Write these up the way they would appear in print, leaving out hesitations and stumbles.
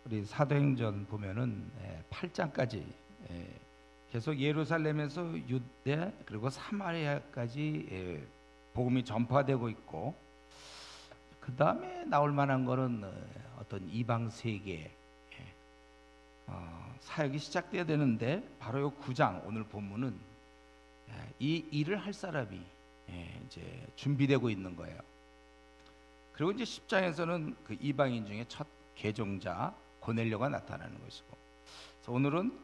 우리 사도행전 보면은 8장까지 계속 예루살렘에서 유대 그리고 사마리아까지 복음이 전파되고 있고, 그 다음에 나올 만한 거는 어떤 이방 세계 사역이 시작돼야 되는데, 바로 요 9장 오늘 본문은 이 일을 할 사람이 이제 준비되고 있는 거예요. 그리고 이제 10장에서는 그 이방인 중에 첫 개종자 고넬료가 나타나는 것이고, 그래서 오늘은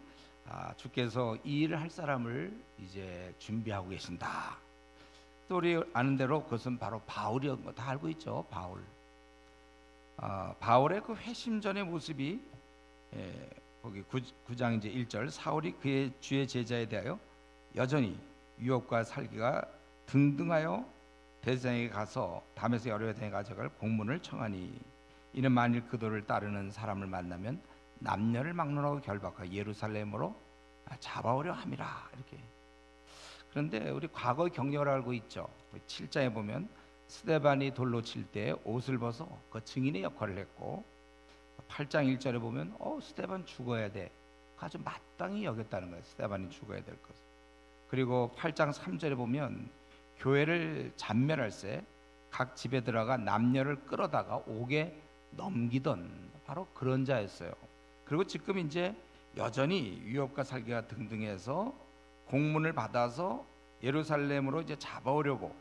주께서 이 일을 할 사람을 이제 준비하고 계신다. 또 우리 아는 대로 그것은 바로 바울이었던 거 다 알고 있죠. 바울의 그 회심전의 모습이 거기 9장 이제 1절, 사울이 그의 주의 제자에 대하여 여전히 유업과 살기가 등등하여 대제사장에게 가서 다메섹 여러 여당에 가져갈 공문을 청하니, 이는 만일 그들을 따르는 사람을 만나면 남녀를 막론하고 결박하여 예루살렘으로 잡아오려 함이라. 이렇게. 그런데 우리 과거 경력을 알고 있죠. 7장에 보면 스데반이 돌로 칠 때 옷을 벗어 그 증인의 역할을 했고, 8장 1절에 보면 스데반 죽어야 돼, 아주 마땅히 여겼다는 거예요. 스데반이 죽어야 될 것을. 그리고 8장 3절에 보면 교회를 잔멸할 때 각 집에 들어가 남녀를 끌어다가 옥에 넘기던 바로 그런 자였어요. 그리고 지금 이제 여전히 유업과 살기가 등등해서 공문을 받아서 예루살렘으로 이제 잡아오려고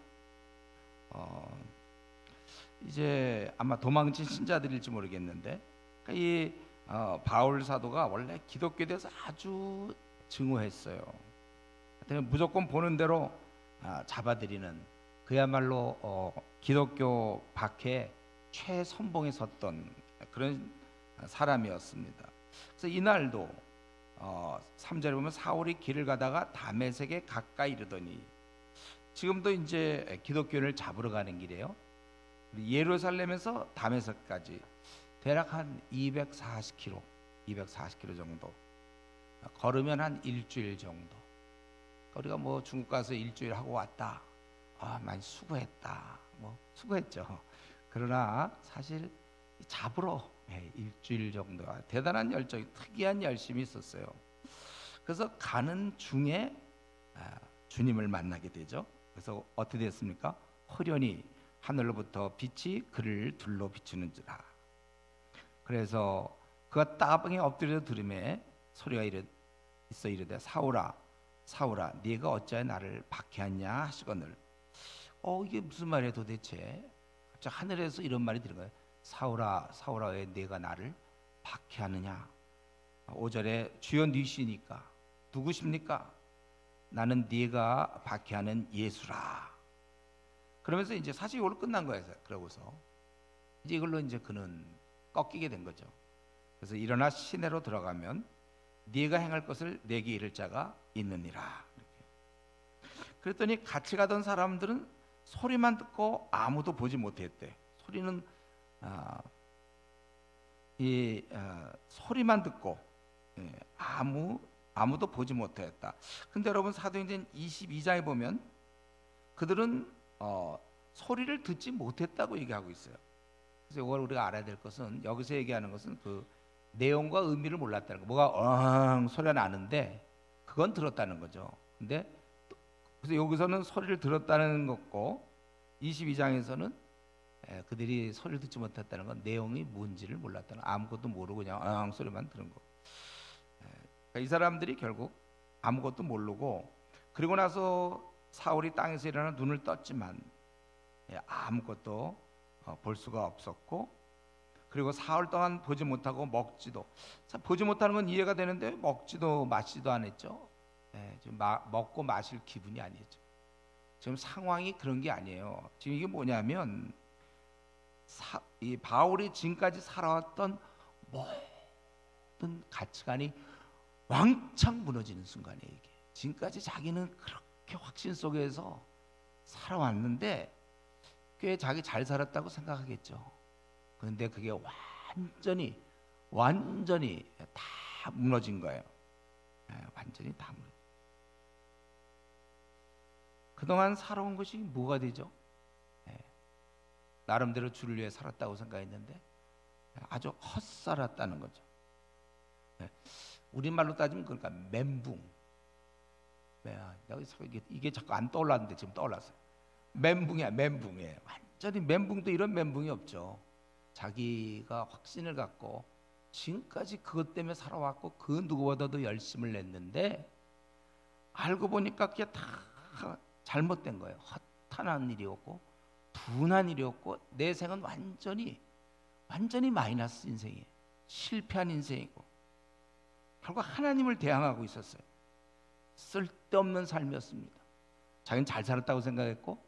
이제 아마 도망친 신자들일지 모르겠는데, 이 바울 사도가 원래 기독교에 대해서 아주 증오했어요. 무조건 보는 대로 잡아들이는, 그야말로 기독교 박해 최선봉에 섰던 그런 사람이었습니다. 그래서 이날도 3절에 보면 사울이 길을 가다가 다메섹에 가까이 이르더니, 지금도 이제 기독교를 잡으러 가는 길이에요. 예루살렘에서 다메섹까지 대략 한 240km 정도, 걸으면 한 일주일 정도. 우리가 뭐 중국 가서 일주일 하고 왔다, 많이 수고했다, 뭐 수고했죠. 그러나 사실 잡으러 일주일 정도가 대단한 열정이, 특이한 열심이 있었어요. 그래서 가는 중에 주님을 만나게 되죠. 그래서 어떻게 됐습니까? 호련히 하늘로부터 빛이 그를 둘러 비추는지라. 그래서 그가 땅에 엎드려 들음에 소리가 있어 이르되 사울아 사울아 네가 어찌하여 나를 박해하냐 하시거늘. 이게 무슨 말이야 도대체? 갑자기 하늘에서 이런 말이 들은 거예요. 사울아 사울아 왜 네가 나를 박해하느냐. 5절에 주여 니시니까 누구십니까? 나는 네가 박해하는 예수라. 그러면서 이제 사실 이걸로 끝난 거예요. 그러고서 이제 이걸로 이제 그는 꺾이게 된 거죠. 그래서 일어나 시내로 들어가면 네가 행할 것을 내게 이를 자가 있느니라. 이렇게. 그랬더니 같이 가던 사람들은 소리만 듣고 아무도 보지 못했대. 소리는 소리만 듣고 아무도 보지 못했다. 근데 여러분 사도행전 22장에 보면 그들은 소리를 듣지 못했다고 얘기하고 있어요. 그래서 이걸 우리가 알아야 될 것은, 여기서 얘기하는 것은 그 내용과 의미를 몰랐다는 거. 뭐가 소리가 나는데 그건 들었다는 거죠. 근데 그래서 여기서는 소리를 들었다는 것고, 22장에서는 그들이 소리를 듣지 못했다는 건 내용이 뭔지를 몰랐다는, 아무것도 모르고 그냥 소리만 들은 거. 그러니까 이 사람들이 결국 아무것도 모르고, 그리고 나서 사울이 땅에서 일어나 눈을 떴지만 아무것도 볼 수가 없었고, 그리고 사흘 동안 보지 못하고 먹지도, 보지 못하는 건 이해가 되는데 먹지도 마시지도 안 했죠. 지금 먹고 마실 기분이 아니죠. 지금 상황이 그런 게 아니에요. 지금 이게 뭐냐면 이 바울이 지금까지 살아왔던 모든 가치관이 왕창 무너지는 순간이에요. 이게 지금까지 자기는 그렇게 확신 속에서 살아왔는데 꽤 자기 잘 살았다고 생각하겠죠. 그런데 그게 완전히 다 무너진 거예요. 완전히 다 무너진. 그동안 살아온 것이 뭐가 되죠? 나름대로 주를 위해 살았다고 생각했는데 아주 헛살았다는 거죠. 예. 우리말로 따지면 그러니까 멘붕. 여기서 이게 자꾸 안 떠올랐는데 지금 떠올랐어요. 멘붕이야, 멘붕이에요. 완전히 멘붕도 이런 멘붕이 없죠. 자기가 확신을 갖고 지금까지 그것 때문에 살아왔고 그 누구보다도 열심을 냈는데 알고 보니까 그게 다 잘못된 거예요. 허탄한 일이었고 분한 일이었고 내 생은 완전히 마이너스 인생이에요. 실패한 인생이고 결국 하나님을 대항하고 있었어요. 쓸데없는 삶이었습니다. 자기는 잘 살았다고 생각했고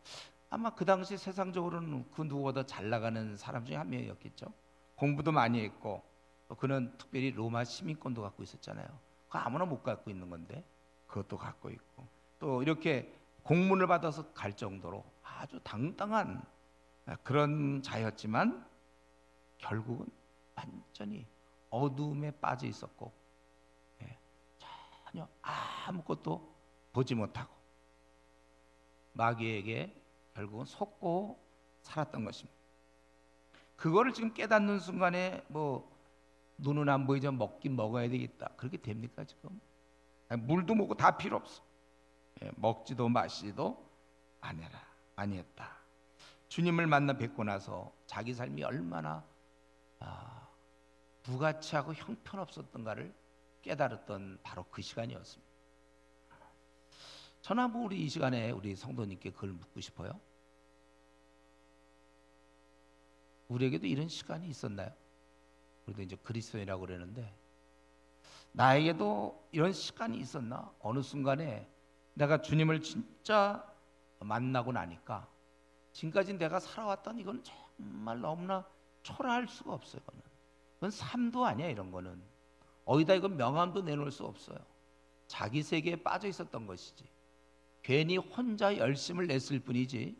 아마 그 당시 세상적으로는 그 누구보다 잘 나가는 사람 중에 한 명이었겠죠. 공부도 많이 했고 또 그는 특별히 로마 시민권도 갖고 있었잖아요. 그거 아무나 못 갖고 있는 건데 그것도 갖고 있고 또 이렇게 공문을 받아서 갈 정도로 아주 당당한 그런 자였지만 결국은 완전히 어두움에 빠져 있었고 전혀 아무것도 보지 못하고 마귀에게 결국은 속고 살았던 것입니다. 그거를 지금 깨닫는 순간에 뭐 눈은 안 보이지만 먹긴 먹어야 되겠다. 그렇게 됩니까 지금? 물도 먹고 다 필요 없어. 먹지도 마시지도 아니했다. 주님을 만나 뵙고 나서 자기 삶이 얼마나 무가치하고 형편없었던가를 깨달았던 바로 그 시간이었습니다. 저는 한번 우리 이 시간에 우리 성도님께 그걸 묻고 싶어요. 우리에게도 이런 시간이 있었나요? 우리도 이제 그리스도인이라고 그러는데 나에게도 이런 시간이 있었나? 어느 순간에 내가 주님을 진짜 만나고 나니까 지금까지 내가 살아왔던 이건 정말 너무나 초라할 수가 없어요. 그건 삶도 아니야. 이런 거는 어디다 이건 명함도 내놓을 수 없어요. 자기 세계에 빠져 있었던 것이지 괜히 혼자 열심을 냈을 뿐이지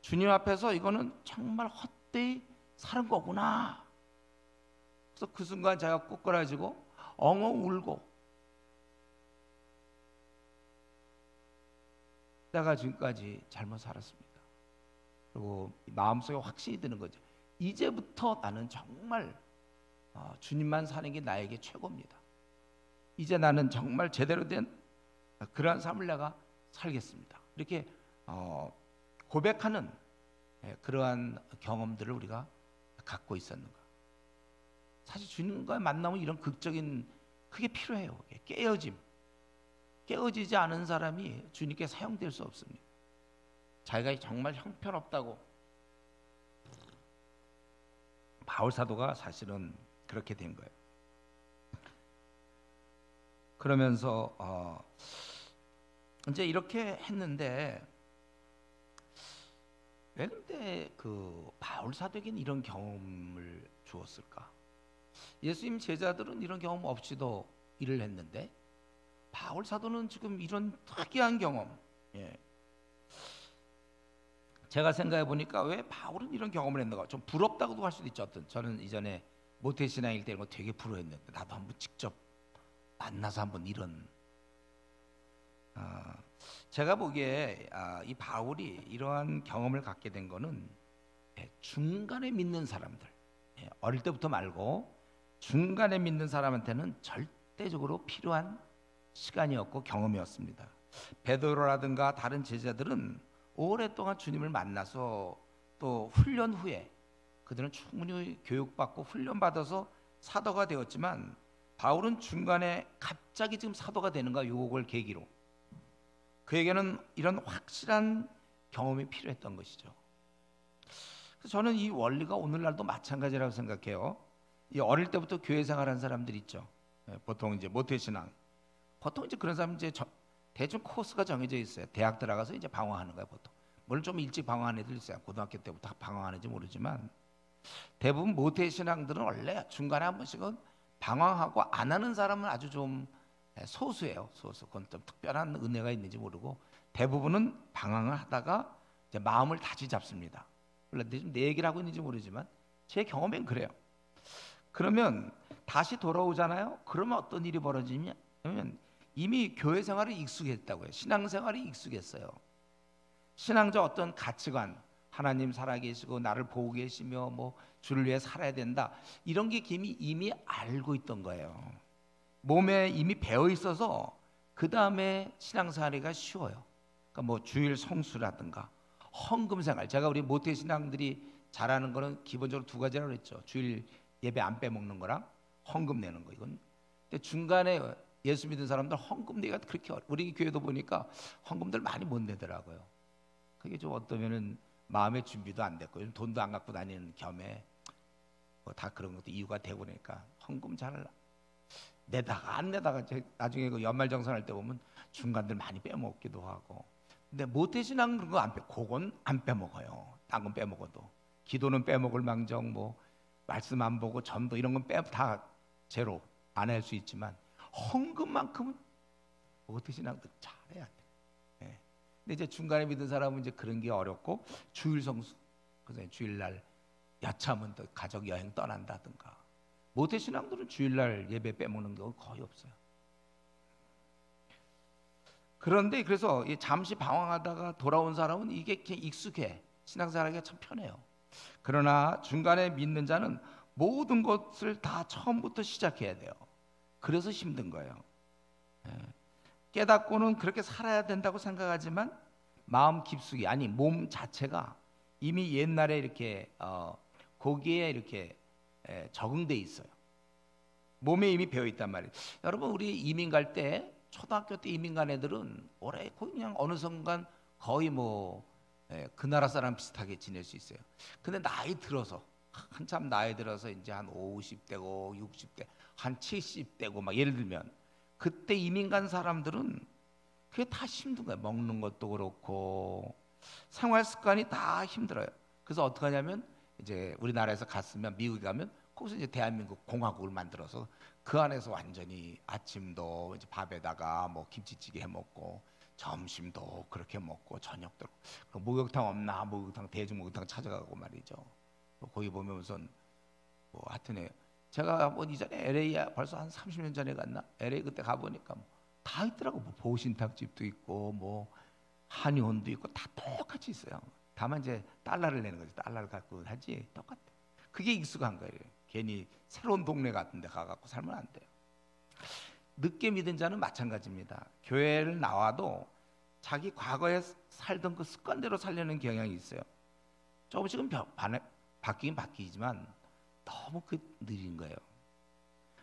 주님 앞에서 이거는 정말 헛되이 사는 거구나. 그래서 그 순간 제가 꼬꾸라지고 엉엉 울고 내가 지금까지 잘못 살았습니다. 그리고 마음속에 확신이 드는 거죠. 이제부터 나는 정말 주님만 사는 게 나에게 최고입니다. 이제 나는 정말 제대로 된 그러한 삶을 내가 살겠습니다. 이렇게 고백하는 그러한 경험들을 우리가 갖고 있었는가. 사실 주님과의 만남은 이런 극적인 그게 필요해요. 깨어지지 않은 사람이 주님께 사용될 수 없습니다. 자기가 정말 형편없다고 바울 사도가 사실은 그렇게 된 거예요. 그러면서 이제 이렇게 했는데 왜 근데 그 바울 사도에게는 이런 경험을 주었을까? 예수님 제자들은 이런 경험 없이도 일을 했는데 바울 사도는 지금 이런 특이한 경험. 제가 생각해 보니까 왜 바울은 이런 경험을 했는가? 좀 부럽다고도 할 수도 있죠. 저는 이전에 모태신앙일 때 이런 거 되게 부러워했는데 나도 한번 직접 만나서 한번 이런 제가 보기에 이 바울이 이러한 경험을 갖게 된 거는 중간에 믿는 사람들, 어릴 때부터 말고 중간에 믿는 사람한테는 절대적으로 필요한 시간이었고 경험이었습니다. 베드로라든가 다른 제자들은 오랫동안 주님을 만나서 또 훈련 후에 그들은 충분히 교육받고 훈련받아서 사도가 되었지만 바울은 중간에 갑자기 지금 사도가 되는가 요걸 계기로 그에게는 이런 확실한 경험이 필요했던 것이죠. 그래서 저는 이 원리가 오늘날도 마찬가지라고 생각해요. 이 어릴 때부터 교회 생활한 사람들 있죠. 보통 이제 모태신앙 보통 이제 그런 사람 이제 대충 코스가 정해져 있어요. 대학 들어가서 이제 방황하는 거예요. 보통 물론 좀 일찍 방황하는 애들 있어요. 고등학교 때부터 방황하는지 모르지만 대부분 모태신앙들은 원래 중간에 한 번씩은 방황하고 안 하는 사람은 아주 좀 소수예요. 소수. 그건 좀 특별한 은혜가 있는지 모르고 대부분은 방황을 하다가 이제 마음을 다시 잡습니다. 물론 내 얘기를 하고 있는지 모르지만 제 경험엔 그래요. 그러면 다시 돌아오잖아요. 그러면 어떤 일이 벌어지냐면 이미 교회 생활에 익숙했다고요. 신앙생활에 익숙했어요. 신앙적 어떤 가치관, 하나님 살아계시고 나를 보고 계시며 뭐 주를 위해 살아야 된다 이런 게 이미 알고 있던 거예요. 몸에 이미 배어 있어서 그 다음에 신앙생활이가 쉬워요. 그러니까 뭐 주일 성수라든가 헌금 생활. 제가 우리 모태 신앙들이 잘하는 거는 기본적으로 두 가지라고 그랬죠. 주일 예배 안 빼먹는 거랑 헌금 내는 거. 이건 근데 중간에 예수 믿는 사람들 헌금 내기가 그렇게 우리 교회도 보니까 헌금들 많이 못 내더라고요. 그게 좀 어떠면은 마음의 준비도 안 됐고 돈도 안 갖고 다니는 겸에 뭐 다 그런 것도 이유가 되고 그러니까 헌금 잘 내다가 안 내다가 나중에 그 연말정산할 때 보면 중간들 많이 빼먹기도 하고. 근데 모태신앙 그런 거 안 빼, 그건 안 빼먹어요. 딴 건 빼먹어도 기도는 빼먹을 망정 뭐 말씀 안 보고 전도 이런 건 빼 다 제로 안 할 수 있지만 헌금만큼은 모태신앙도 잘해야 돼. 예. 근데 이제 중간에 믿은 사람은 이제 그런 게 어렵고 주일 성수, 그래서 주일날 야차하면 또 가족 여행 떠난다든가. 모태신앙들은 주일날 예배 빼먹는 경우 거의 없어요. 그런데 그래서 잠시 방황하다가 돌아온 사람은 이게 익숙해. 신앙생활하기가 참 편해요. 그러나 중간에 믿는 자는 모든 것을 다 처음부터 시작해야 돼요. 그래서 힘든 거예요. 깨닫고는 그렇게 살아야 된다고 생각하지만 마음 깊숙이, 아니 몸 자체가 이미 옛날에 이렇게 거기에 이렇게 적응돼 있어요. 몸에 이미 배어 있단 말이에요. 여러분 우리 이민 갈 때 초등학교 때 이민 간 애들은 오래 그냥 어느 순간 거의 뭐 그 나라 사람 비슷하게 지낼 수 있어요. 근데 나이 들어서 한참 나이 들어서 이제 한 50대고 60대, 한 70대고 막 예를 들면 그때 이민 간 사람들은 그게 다 힘든 거예요. 먹는 것도 그렇고 생활 습관이 다 힘들어요. 그래서 어떻게 하냐면 이제 우리나라에서 갔으면 미국에 가면 거기서 이제 대한민국 공화국을 만들어서 그 안에서 완전히 아침도 이제 밥에다가 뭐 김치찌개 해 먹고 점심도 그렇게 먹고 저녁도 그 목욕탕 없나 목욕탕 대중 목욕탕 찾아가고 말이죠. 거기 보면 우선 뭐 하여튼 제가 뭐 이전에 LA 벌써 한 30년 전에 갔나 LA 그때 가보니까 뭐 다 있더라고. 뭐 보신탕집도 있고 뭐 한의원도 있고 다 똑같이 있어요. 다만 이제 달러를 내는 거지. 달러를 갖고 하지 똑같아. 그게 익숙한 거예요. 괜히 새로운 동네 같은 데 가갖고 살면 안 돼요. 늦게 믿은 자는 마찬가지입니다. 교회를 나와도 자기 과거에 살던 그 습관대로 살려는 경향이 있어요. 조금씩은 바뀌긴 바뀌지만 너무 느린 거예요.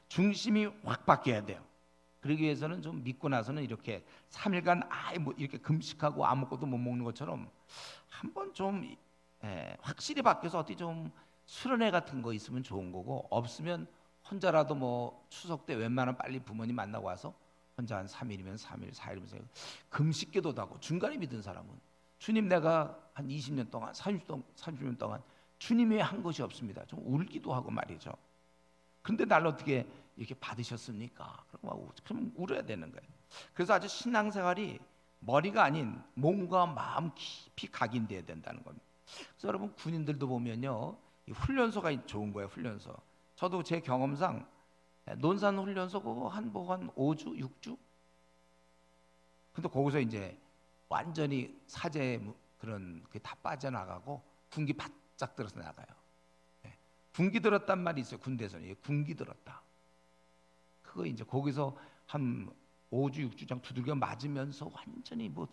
중심이 확 바뀌어야 돼요. 그러기 위해서는 좀 믿고 나서는 이렇게 3일간 아예 뭐 이렇게 금식하고 아무것도 못 먹는 것처럼 한번 좀 확실히 바뀌어서 어디 좀 수련회 같은 거 있으면 좋은 거고, 없으면 혼자라도 뭐 추석 때 웬만하면 빨리 부모님 만나고 와서 혼자 한 3일이면 3일, 4일이면 금식 기도도 하고. 중간에 믿은 사람은 주님 내가 한 20년 동안 30년 동안 주님 외에 한 것이 없습니다. 좀 울기도 하고 말이죠. 근데 날 어떻게 이렇게 받으셨습니까? 그럼 울어야 되는 거예요. 그래서 아주 신앙생활이 머리가 아닌 몸과 마음 깊이 각인돼야 된다는 겁니다. 그래서 여러분 군인들도 보면요, 이 훈련소가 좋은 거예요. 훈련소. 저도 제 경험상 논산 훈련소 그거 한 5주, 6주. 근데 거기서 이제 완전히 사제 그런 게 다 빠져나가고 군기 바짝 들어서 나가요. 군기 들었단 말이 있어요. 군대에서는 군기 들었다. 그거 이제 거기서 한 5주, 6주장 두들겨 맞으면서 완전히 뭐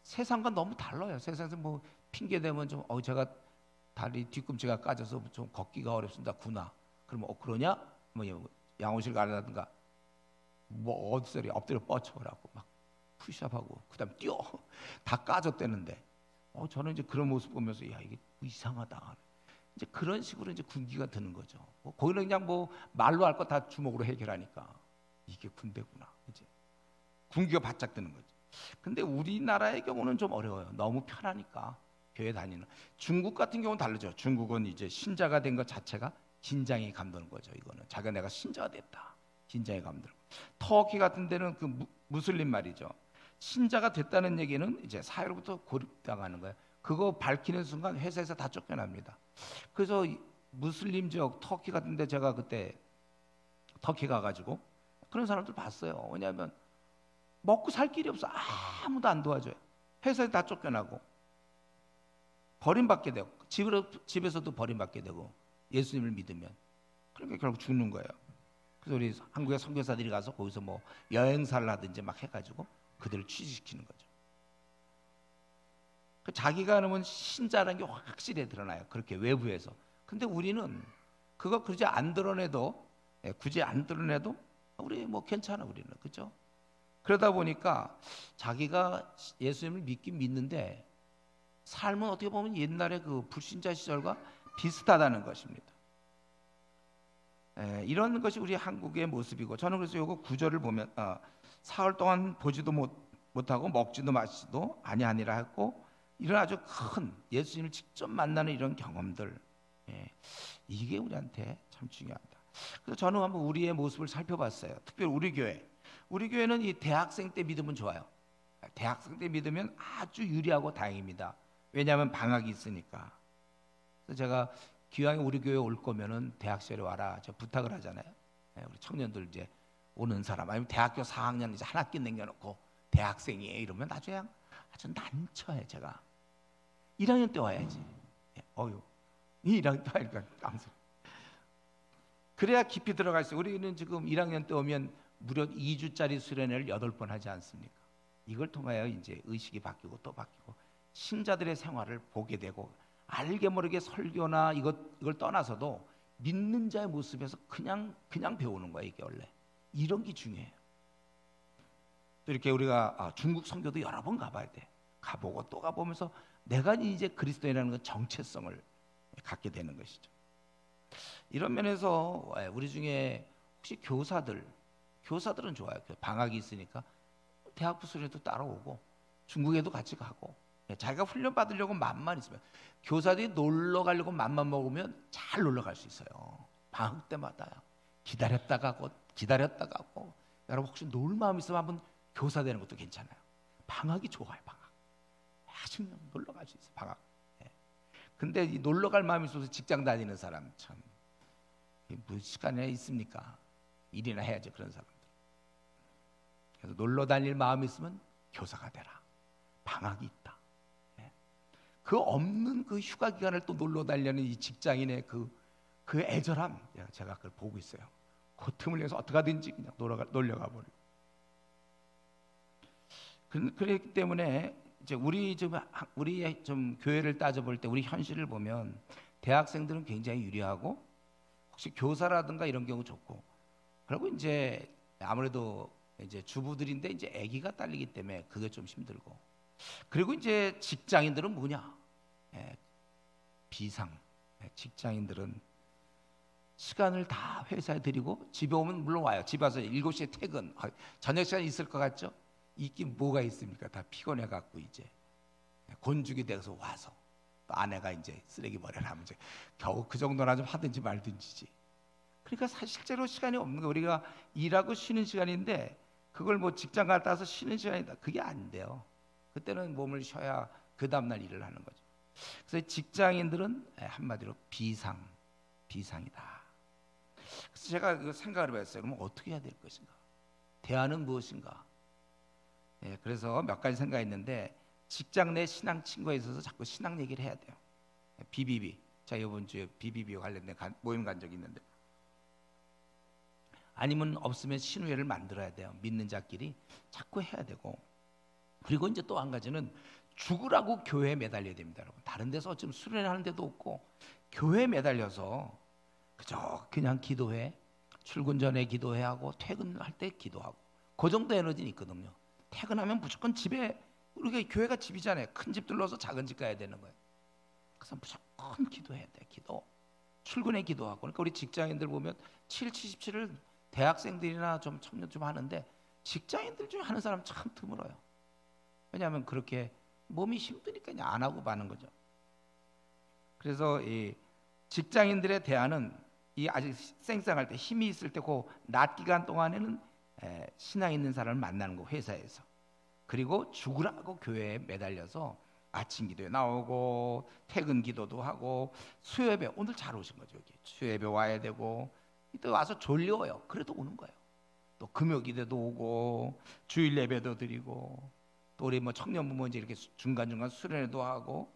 세상과 너무 달라요. 세상에서 뭐 핑계 대면 좀 제가 다리 뒤꿈치가 까져서 좀 걷기가 어렵습니다. 구나. 그러면 그러냐? 뭐 양호실 가라든가 뭐 어디서 엎드려 뻗쳐라고 막 푸시업하고 그다음 뛰어 다 까졌대는데 저는 이제 그런 모습 보면서 야 이게 이상하다. 이제 그런 식으로 이제 군기가 드는 거죠. 거기는 그냥 뭐 말로 할 거 다 주먹으로 해결하니까 이게 군대구나. 이제 군기가 바짝 드는 거죠. 근데 우리나라의 경우는 좀 어려워요. 너무 편하니까 교회 다니는. 중국 같은 경우는 다르죠. 중국은 이제 신자가 된 것 자체가 긴장이 감도는 거죠. 이거는 자기가 내가 신자가 됐다. 긴장이 감도는. 터키 같은 데는 그 무슬림 말이죠. 신자가 됐다는 얘기는 이제 사회로부터 고립당하는 거예요. 그거 밝히는 순간 회사에서 다 쫓겨납니다. 그래서 무슬림 지역 터키 같은 데 제가 그때 터키 가가지고 그런 사람들 봤어요. 왜냐하면 먹고 살 길이 없어. 아무도 안 도와줘요. 회사에 다 쫓겨나고 버림받게 되고 집에서도 버림받게 되고 예수님을 믿으면 그러니까 결국 죽는 거예요. 그래서 우리 한국의 선교사들이 가서 거기서 뭐 여행사를 하든지 막 해가지고 그들을 취직시키는 거죠. 자기가 하면 신자라는 게 확실히 드러나요. 그렇게 외부에서. 근데 우리는 그거 그러지 안 드러내도, 굳이 안 드러내도 우리 뭐 괜찮아, 우리는. 그렇죠? 그러다 보니까 자기가 예수님을 믿긴 믿는데 삶은 어떻게 보면 옛날에 그 불신자 시절과 비슷하다는 것입니다. 이런 것이 우리 한국의 모습이고, 저는 그래서 이거 구절을 보면 사흘 동안 보지도 못하고 먹지도 마시지도 아니하니라 했고, 이런 아주 큰 예수님을 직접 만나는 이런 경험들, 이게 우리한테 참 중요합니다. 그래서 저는 한번 우리의 모습을 살펴봤어요. 특별히 우리 교회는 이 대학생 때 믿으면 좋아요. 대학생 때 믿으면 아주 유리하고 다행입니다. 왜냐하면 방학이 있으니까. 그래서 제가 기왕에 우리 교회 올 거면은 대학 시절에 와라, 저 부탁을 하잖아요. 우리 청년들 이제 오는 사람, 아니면 대학교 4학년 이제 한 학기 남겨놓고 대학생이에요 이러면 나중에 아주 난처해. 제가 1학년 때 와야지. 이 1학년 때 하니까 깡소. 그래야 깊이 들어갈 수. 우리는 지금 1학년 때 오면 무려 2주짜리 수련회를 8번 하지 않습니까? 이걸 통하여 이제 의식이 바뀌고 또 바뀌고 신자들의 생활을 보게 되고, 알게 모르게 설교나 이걸 떠나서도 믿는 자의 모습에서 그냥 배우는 거예요. 이게 원래 이런 게 중요해요. 또 이렇게 우리가 중국 선교도 여러 번 가봐야 돼. 가보고 또 가보면서 내가 이제 그리스도인이라는 그 정체성을 갖게 되는 것이죠. 이런 면에서 우리 중에 혹시 교사들은 좋아요. 방학이 있으니까 대학 부수련도 따라오고 중국에도 같이 가고, 자기가 훈련 받으려고 맘만 있으면, 교사들이 놀러 가려고 맘만 먹으면 잘 놀러 갈 수 있어요. 방학 때마다 기다렸다 가고. 여러분 혹시 놀 마음 있으면 한번 교사 되는 것도 괜찮아요. 방학이 좋아요. 방학 아주 놀러 갈 수 있어요. 방학. 근데 이 놀러 갈 마음이 있어서 직장 다니는 사람 참 뭐 시간이 있습니까? 일이나 해야죠, 그런 사람들. 그래서 놀러 다닐 마음이 있으면 교사가 되라. 방학이 있다. 그 없는 그 휴가 기간을 또 놀러 다니는 이 직장인의 그 애절함, 제가 그걸 보고 있어요. 그 틈을 내서 어떻게든지 그냥 놀려가 버리고. 그렇기 때문에 이제 우리의 좀 교회를 따져볼 때, 우리 현실을 보면 대학생들은 굉장히 유리하고, 혹시 교사라든가 이런 경우 좋고, 그리고 이제 아무래도 이제 주부들인데 이제 아기가 딸리기 때문에 그게 좀 힘들고, 그리고 이제 직장인들은 뭐냐? 비상. 직장인들은 시간을 다 회사에 드리고 집에 오면 물론 와요. 집에 와서 7시에 퇴근. 저녁 시간 있을 것 같죠? 있긴 뭐가 있습니까? 다 피곤해 갖고 이제 곤죽이 돼서 와서 또 아내가 이제 쓰레기 버려라 하면 이제 겨우 그 정도나 좀 하든지 말든지지. 그러니까 실제로 시간이 없는 거예요. 우리가 일하고 쉬는 시간인데 그걸 뭐 직장 갔다 와서 쉬는 시간이다, 그게 안 돼요. 그때는 몸을 쉬어야 그 다음날 일을 하는 거죠. 그래서 직장인들은 한마디로 비상이다. 그래서 제가 그 생각을 해봤어요. 그럼 어떻게 해야 될 것인가? 대안은 무엇인가? 그래서 몇 가지 생각했는데, 직장 내 신앙 친구에 있어서 자꾸 신앙 얘기를 해야 돼요. BBB. 자, 이번 주에 BBB와 관련된 모임 간 적이 있는데, 아니면 없으면 신우회를 만들어야 돼요. 믿는 자끼리 자꾸 해야 되고, 그리고 이제 또 한 가지는 죽으라고 교회에 매달려야 됩니다. 여러분, 다른 데서 어쩜 수련하는 데도 없고 교회에 매달려서 그저 그냥 기도해, 출근 전에 기도해하고 퇴근할 때 기도하고, 그 정도 에너지는 있거든요. 퇴근하면 무조건 집에, 우리가 교회가 집이잖아요. 큰 집 둘러서 작은 집 가야 되는 거예요. 그래서 무조건 기도해야 돼. 출근에 기도하고. 그러니까 우리 직장인들 보면 77을 대학생들이나 좀 청년 좀 하는데, 직장인들 중에 하는 사람 참 드물어요. 왜냐하면 그렇게 몸이 힘드니까 그냥 안 하고 마는 거죠. 그래서 이 직장인들의 대안은, 이 아직 쌩쌩할 때, 힘이 있을 때 그 낮 기간 동안에는 신앙 있는 사람을 만나는 거, 회사에서. 그리고 죽으라고 교회에 매달려서 아침 기도에 나오고 퇴근 기도도 하고, 수요예배, 오늘 잘 오신 거죠. 여기 수요예배 와야 되고, 또 와서 졸려요. 그래도 오는 거예요. 또 금요 기도도 오고 주일 예배도 드리고, 또 우리 뭐 청년부모 이제 이렇게 중간중간 수련회도 하고.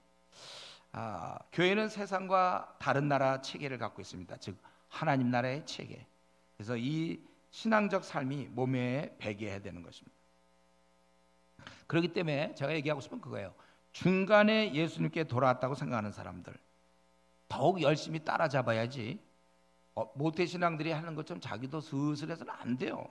교회는 세상과 다른 나라 체계를 갖고 있습니다. 즉 하나님 나라의 체계. 그래서 이 신앙적 삶이 몸에 배겨야 되는 것입니다. 그렇기 때문에 제가 얘기하고 싶은 그거예요. 중간에 예수님께 돌아왔다고 생각하는 사람들 더욱 열심히 따라잡아야지 모태신앙들이 하는 것처럼 자기도 슬슬 해서는 안 돼요.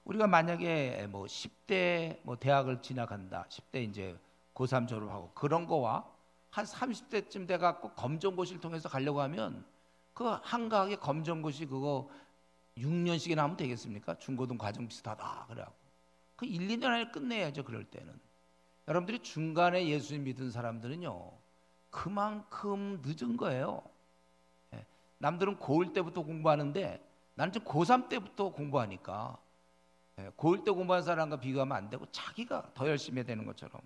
우리가 만약에 뭐 10대 뭐 대학을 진학한다, 10대 이제 고3 졸업하고 그런 거와 한 30대쯤 돼 갖고 검정고시를 통해서 가려고 하면 그 한가하게 검정고시 그거 6년씩이나 하면 되겠습니까? 중고등 과정 비슷하다 그래갖고 그 1, 2년 안에 끝내야죠. 그럴 때는 여러분들이 중간에 예수님 믿은 사람들은요 그만큼 늦은 거예요. 남들은 고1 때부터 공부하는데 나는 지금 고3 때부터 공부하니까 고1 때 공부한 사람과 비교하면 안 되고 자기가 더 열심히 해야 되는 것처럼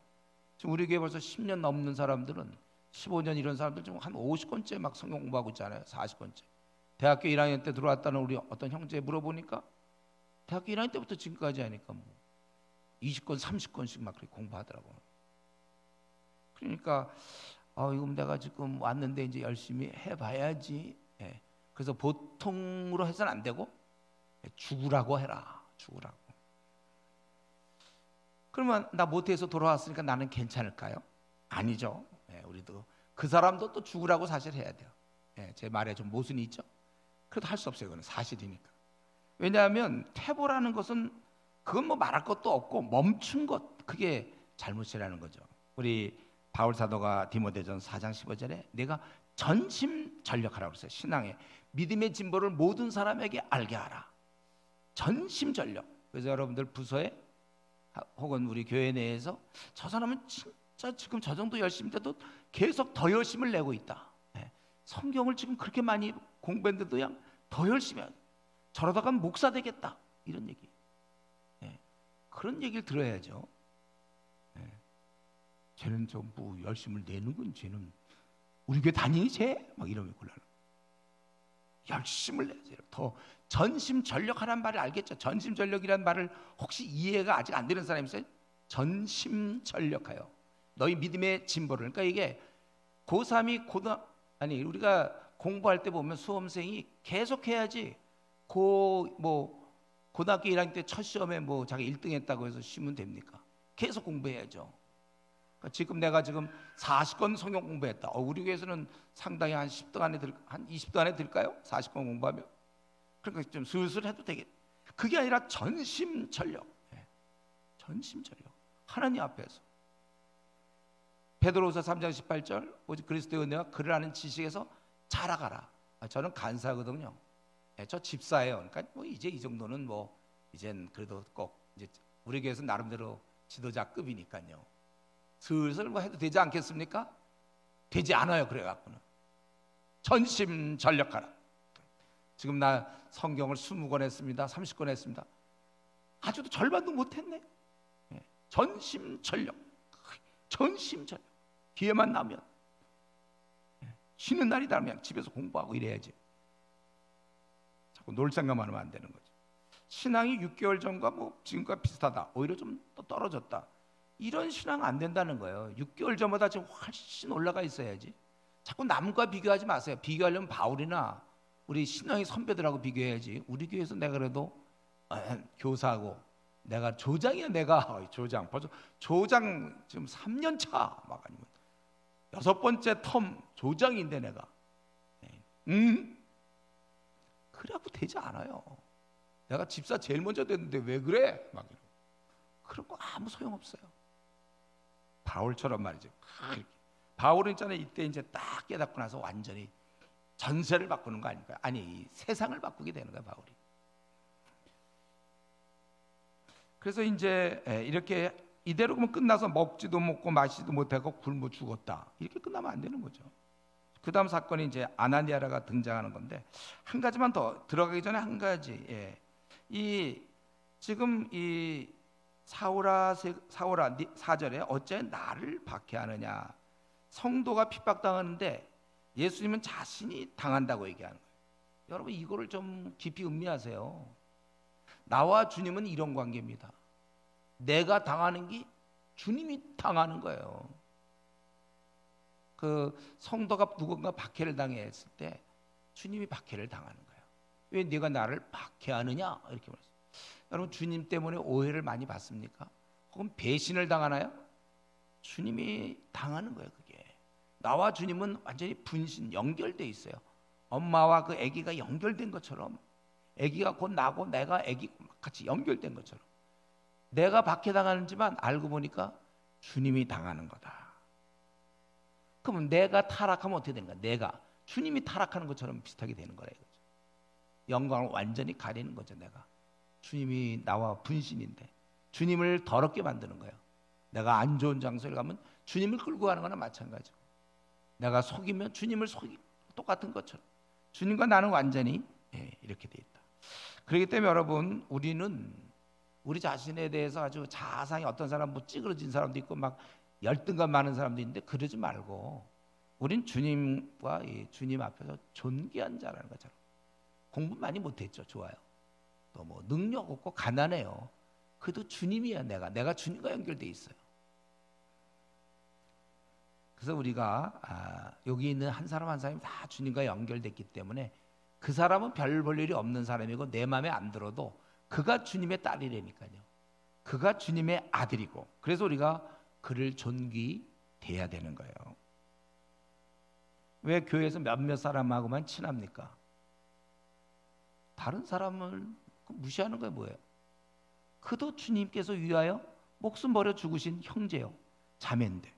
지금 우리 교회 벌써 10년 넘는 사람들은 15년 이런 사람들 지금 한 50권째 막 성경 공부하고 있잖아요. 40권째. 대학교 1학년 때 들어왔다는 우리 어떤 형제 물어보니까 대학교 1학년 때부터 지금까지 하니까 뭐 20권 30권씩 막 그렇게 공부하더라고요. 그러니까 이거 내가 지금 왔는데 이제 열심히 해봐야지. 그래서 보통으로 해서는 안 되고 죽으라고 해라. 죽으라고. 그러면 나 모태에서 돌아왔으니까 나는 괜찮을까요? 아니죠. 우리도 그 사람도 또 죽으라고 사실 해야 돼요. 제 말에 좀 모순이 있죠. 그래도 할 수 없어요. 그건 사실이니까. 왜냐하면 태보라는 것은 그건 뭐 말할 것도 없고 멈춘 것 그게 잘못이라는 거죠. 우리 바울 사도가 디모데전 4장 15절에 내가 전심전력하라고 그랬어요. 신앙에 믿음의 진보를 모든 사람에게 알게 하라. 전심전력. 그래서 여러분들 부서에 혹은 우리 교회 내에서 저 사람은 진짜 지금 저 정도 열심인데도 계속 더 열심을 내고 있다. 성경을 지금 그렇게 많이 공부했는데도 그냥 더 열심히 하다. 저러다가 목사 되겠다. 이런 얘기. 그런 얘기를 들어야죠. 쟤는 전부 열심을 내는군. 쟤는 우리 교회 다니니 쟤? 막 이러면 곤란해. 열심을 내세요. 더 전심전력하라는 말을 알겠죠? 전심전력이라는 말을 혹시 이해가 아직 안 되는 사람이 있어요? 전심전력하여 너희 믿음의 진보를. 그러니까 이게 고3이 우리가 공부할 때 보면 수험생이 계속 해야지 고등학교 1학년 때 첫 시험에 뭐 자기 1등 했다고 해서 쉬면 됩니까? 계속 공부해야죠. 그러니까 지금 내가 지금 40권 성경 공부했다. 우리 교회에서는 상당히 한 10등 안에 한 20등 안에 들까요? 40권 공부하면. 그러니까 좀 슬슬 해도 되겠. 그게 아니라 전심전력. 전심전력. 하나님 앞에서. 베드로후서 3장 18절 오직 그리스도의 은혜와 그를 아는 지식에서 자라가라. 저는 간사거든요. 저 집사예요. 그러니까 뭐 이제 이 정도는 뭐 이젠 그래도 꼭 이제 우리 교회에서 나름대로 지도자급이니까요. 슬슬 뭐 해도 되지 않겠습니까? 되지 않아요. 그래갖고는 전심전력하라. 지금 나 성경을 20권 했습니다. 30권 했습니다. 아직도 절반도 못했네. 전심전력. 전심전력. 기회만 나면 쉬는 날이다 그냥 집에서 공부하고 이래야지. 자꾸 놀 생각만 하면 안 되는 거죠. 신앙이 6개월 전과 뭐 지금과 비슷하다. 오히려 좀 더 떨어졌다. 이런 신앙 안 된다는 거예요. 6개월 전보다 지금 훨씬 올라가 있어야지. 자꾸 남과 비교하지 마세요. 비교하려면 바울이나 우리 신앙의 선배들하고 비교해야지. 우리 교회에서 내가 그래도 교사하고 내가 조장이야. 내가 조장 벌써 조장 지금 3년 차 막 아니면 6번째 텀 조장인데 내가 그래갖고 되지 않아요. 내가 집사 제일 먼저 됐는데 왜 그래? 막 그런 거 아무 소용없어요. 바울처럼 말이죠. 바울은 있잖아요. 이때 이제 딱 깨닫고 나서 완전히 전세를 바꾸는 거 아닙니까? 아니 세상을 바꾸게 되는 거야 바울이. 그래서 이제 이렇게 이대로 그러면 끝나서 먹지도 못고 마시지도 못하고 굶어 죽었다. 이렇게 끝나면 안 되는 거죠. 그 다음 사건이 이제 아나니아가 등장하는 건데 한 가지만 더 들어가기 전에 한 가지. 지금 이 사울아 4절에 어째 나를 박해하느냐. 성도가 핍박당하는데 예수님은 자신이 당한다고 얘기하는 거예요. 여러분 이거를 좀 깊이 음미하세요. 나와 주님은 이런 관계입니다. 내가 당하는 게 주님이 당하는 거예요. 그 성도가 누군가 박해를 당했을 때 주님이 박해를 당하는 거예요. 왜 네가 나를 박해하느냐 이렇게 말했어요. 여러분 주님 때문에 오해를 많이 받습니까? 혹은 배신을 당하나요? 주님이 당하는 거예요. 그게 나와 주님은 완전히 분신 연결돼 있어요. 엄마와 그 아기가 연결된 것처럼 아기가 곧 나고 내가 아기 같이 연결된 것처럼 내가 박해당하는지만 알고 보니까 주님이 당하는 거다. 그러면 내가 타락하면 어떻게 되는 거야? 내가 주님이 타락하는 것처럼 비슷하게 되는 거라 이거죠. 영광을 완전히 가리는 거죠. 내가 주님이 나와 분신인데 주님을 더럽게 만드는 거예요. 내가 안 좋은 장소에 가면 주님을 끌고 가는 거나 마찬가지고 내가 속이면 주님을 속이 똑같은 것처럼 주님과 나는 완전히 이렇게 돼 있다. 그렇기 때문에 여러분 우리는 우리 자신에 대해서 아주 자상히 어떤 사람 뭐 찌그러진 사람도 있고 막 열등감 많은 사람도 있는데 그러지 말고 우린 주님과 주님 앞에서 존귀한 자라는 것처럼 공부 많이 못했죠. 좋아요. 또 뭐 능력 없고 가난해요. 그래도 주님이야. 내가 주님과 연결돼 있어요. 그래서 우리가 여기 있는 한 사람 한 사람이 다 주님과 연결됐기 때문에 그 사람은 별 볼 일이 없는 사람이고 내 마음에 안 들어도 그가 주님의 딸이라니까요. 그가 주님의 아들이고 그래서 우리가 그를 존귀해야 되는 거예요. 왜 교회에서 몇몇 사람하고만 친합니까? 다른 사람을 무시하는 거예요. 뭐예요? 그도 주님께서 위하여 목숨 버려 죽으신 형제요 자매인데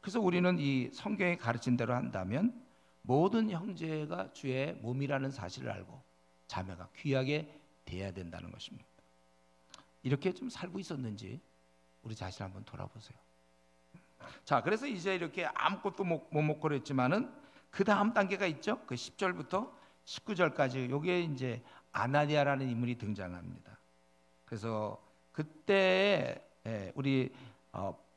그래서 우리는 이 성경이 가르친 대로 한다면 모든 형제가 주의 몸이라는 사실을 알고 자매가 귀하게 돼야 된다는 것입니다. 이렇게 좀 살고 있었는지 우리 자신 한번 돌아보세요. 자, 그래서 이제 이렇게 아무것도 못 먹고 그랬지만은 그 다음 단계가 있죠. 그 10절부터 19절까지 요게 이제 아나니아라는 인물이 등장합니다. 그래서 그때 우리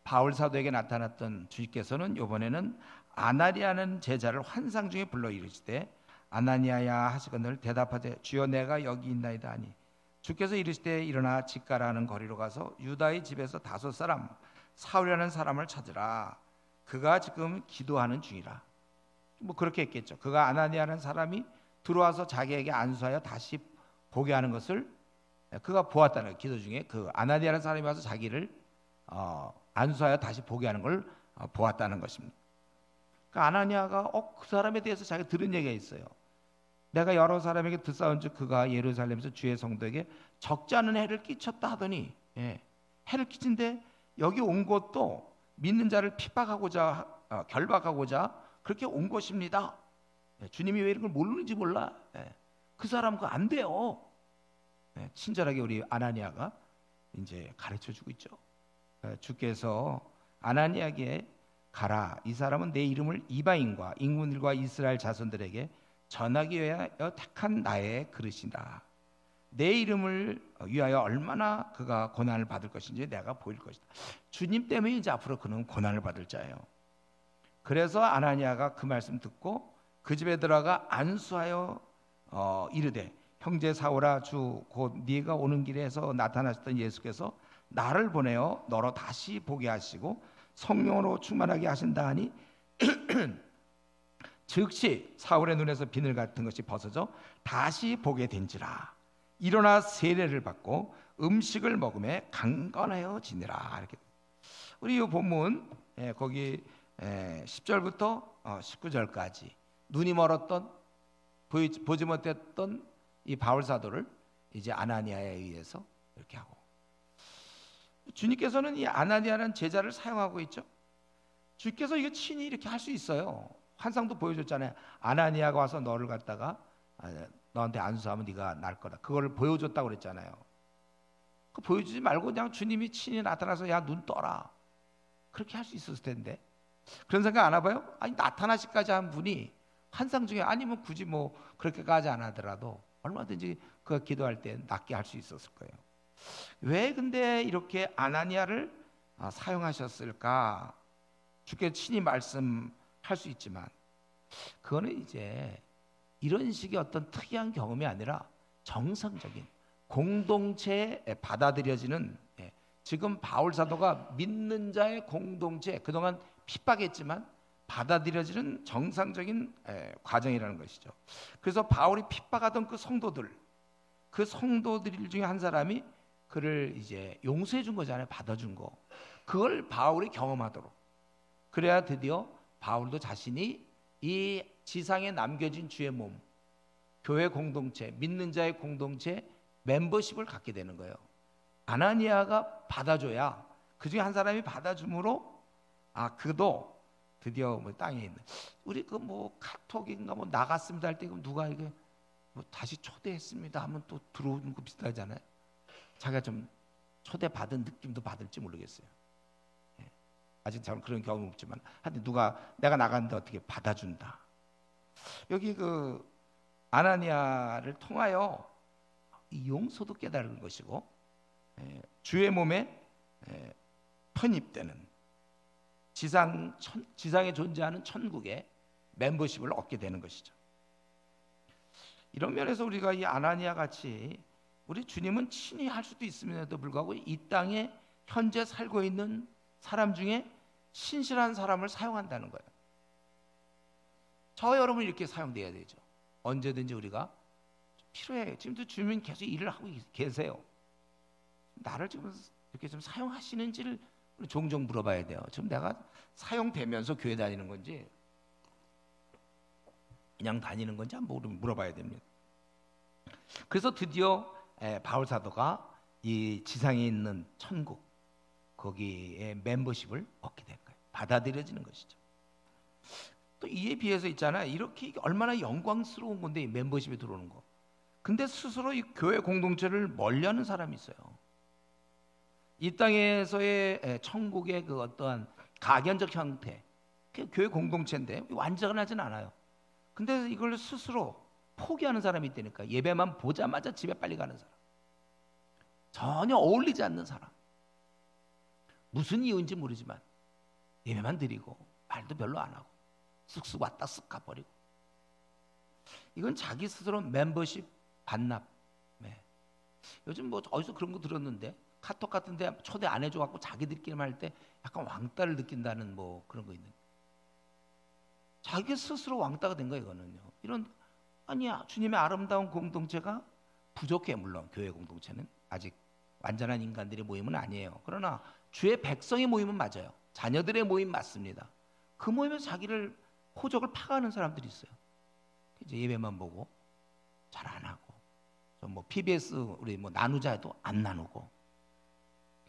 바울 사도에게 나타났던 주님께서는 이번에는 아나니아는 제자를 환상 중에 불러 이르시되 아나니아야 하시거늘 대답하되 주여 내가 여기 있나이다 하니 주께서 이르시되 일어나 집 가라는 거리로 가서 유다의 집에서 5사람 사울이라는 사람을 찾으라 그가 지금 기도하는 중이라. 뭐 그렇게 했겠죠. 그가 아나니아라는 사람이 들어와서 자기에게 안수하여 다시 보게 하는 것을 그가 보았다는 거예요. 기도 중에 그 아나니아라는 사람이 와서 자기를 안수하여 다시 보게 하는 걸 보았다는 것입니다. 그 아나니아가 그 사람에 대해서 자기가 들은 얘기가 있어요. 내가 여러 사람에게 듣사온즉 그가 예루살렘에서 주의 성도에게 적지 않은 해를 끼쳤다 하더니 해를 끼친데 여기 온 것도 믿는 자를 핍박하고자 결박하고자 그렇게 온 것입니다. 주님이 왜 이런 걸 모르는지 몰라. 그 사람 그거 안 돼요. 친절하게 우리 아나니아가 이제 가르쳐주고 있죠. 주께서 아나니아에게 가라. 이 사람은 내 이름을 이방인과 인군들과 이스라엘 자손들에게 전하기 위하여 택한 나의 그릇이다. 내 이름을 위하여 얼마나 그가 고난을 받을 것인지 내가 보일 것이다. 주님 때문에 이제 앞으로 그는 고난을 받을 자예요. 그래서 아나니아가 그 말씀 듣고 그 집에 들어가 안수하여 이르되 형제 사울아 주 곧 네가 오는 길에서 나타나셨던 예수께서 나를 보내어 너로 다시 보게 하시고 성령으로 충만하게 하신다 하니 즉시 사울의 눈에서 비늘 같은 것이 벗어져 다시 보게 된지라. 일어나 세례를 받고 음식을 먹음에 강건하여 지내라. 이렇게 우리 이 본문 거기 10절부터 19절까지 눈이 멀었던 보지 못했던 이 바울 사도를 이제 아나니아에 의해서 이렇게 하고 주님께서는 이 아나니아라는 제자를 사용하고 있죠. 주께서 이거 친히 이렇게 할 수 있어요. 환상도 보여줬잖아요. 아나니아가 와서 너를 갖다가 너한테 안수하면 네가 날 거다. 그걸 보여줬다고 그랬잖아요. 그 보여주지 말고 그냥 주님이 친히 나타나서 야 눈 떠라. 그렇게 할 수 있었을 텐데 그런 생각 안 해봐요? 아니 나타나시까지 한 분이 환상 중에 아니면 굳이 뭐 그렇게까지 안 하더라도 얼마든지 그 기도할 때 낫게 할 수 있었을 거예요. 왜 근데 이렇게 아나니아를 사용하셨을까? 주께서 친히 말씀할 수 있지만 그거는 이제 이런 식의 어떤 특이한 경험이 아니라 정상적인 공동체에 받아들여지는 지금 바울 사도가 믿는 자의 공동체 그동안 핍박했지만 받아들여지는 정상적인 과정이라는 것이죠. 그래서 바울이 핍박하던 그 성도들 중에 한 사람이 그를 이제 용서해 준 거잖아요. 받아준 거. 그걸 바울이 경험하도록. 그래야 드디어 바울도 자신이 이 지상에 남겨진 주의 몸, 교회 공동체, 믿는 자의 공동체 멤버십을 갖게 되는 거예요. 아나니아가 받아줘야, 그 중에 한 사람이 받아줌으로 그도 드디어 뭐 땅에 있는, 우리 그 뭐 카톡인가 뭐 나갔습니다 할 때 그럼 누가 이게 뭐 다시 초대했습니다 하면 또 들어오는 거 비슷하잖아요. 자기가 좀 초대받은 느낌도 받을지 모르겠어요. 아직 저는 그런 경험 없지만 하여튼 누가 내가 나갔는데 어떻게 받아준다. 여기 그 아나니아를 통하여 이 용서도 깨달은 것이고 주의 몸에 편입되는 지상에 존재하는 천국의 멤버십을 얻게 되는 것이죠. 이런 면에서 우리가 이 아나니아 같이 우리 주님은 친히 할 수도 있음에도 불구하고 이 땅에 현재 살고 있는 사람 중에 신실한 사람을 사용한다는 거예요. 저 여러분 이렇게 사용돼야 되죠. 언제든지 우리가 필요해. 지금도 주님 계속 일을 하고 계세요. 나를 지금 이렇게 좀 사용하시는지를 종종 물어봐야 돼요. 지금 내가 사용되면서 교회 다니는 건지 그냥 다니는 건지 한번 물어봐야 됩니다. 그래서 드디어 바울 사도가 이 지상에 있는 천국 거기에 멤버십을 얻게 된 거예요. 받아들여지는 것이죠. 또 이에 비해서 있잖아요. 이렇게 얼마나 영광스러운 건데 이 멤버십에 들어오는 거. 근데 스스로 이 교회 공동체를 멀리하는 사람이 있어요. 이 땅에서의 천국의 그 어떠한 가견적 형태, 그 교회 공동체인데 완전하진 않아요. 근데 이걸 스스로 포기하는 사람이 있다니까. 예배만 보자마자 집에 빨리 가는 사람, 전혀 어울리지 않는 사람, 무슨 이유인지 모르지만 예배만 드리고 말도 별로 안 하고 쓱쓱 왔다 쓱 가버리고, 이건 자기 스스로 멤버십 반납. 요즘 뭐 어디서 그런 거 들었는데 카톡 같은데 초대 안 해줘갖고 자기들끼리만 할 때 약간 왕따를 느낀다는 뭐 그런 거 있는. 자기 스스로 왕따가 된 거예요. 이거는요. 이런 아니야. 주님의 아름다운 공동체가 부족해. 물론 교회 공동체는 아직 완전한 인간들의 모임은 아니에요. 그러나 주의 백성의 모임은 맞아요. 자녀들의 모임 맞습니다. 그 모임에서 자기를 호적을 파가는 사람들이 있어요. 이제 예배만 보고 잘 안 하고, 뭐 PBS 우리 뭐 나누자 해도 안 나누고,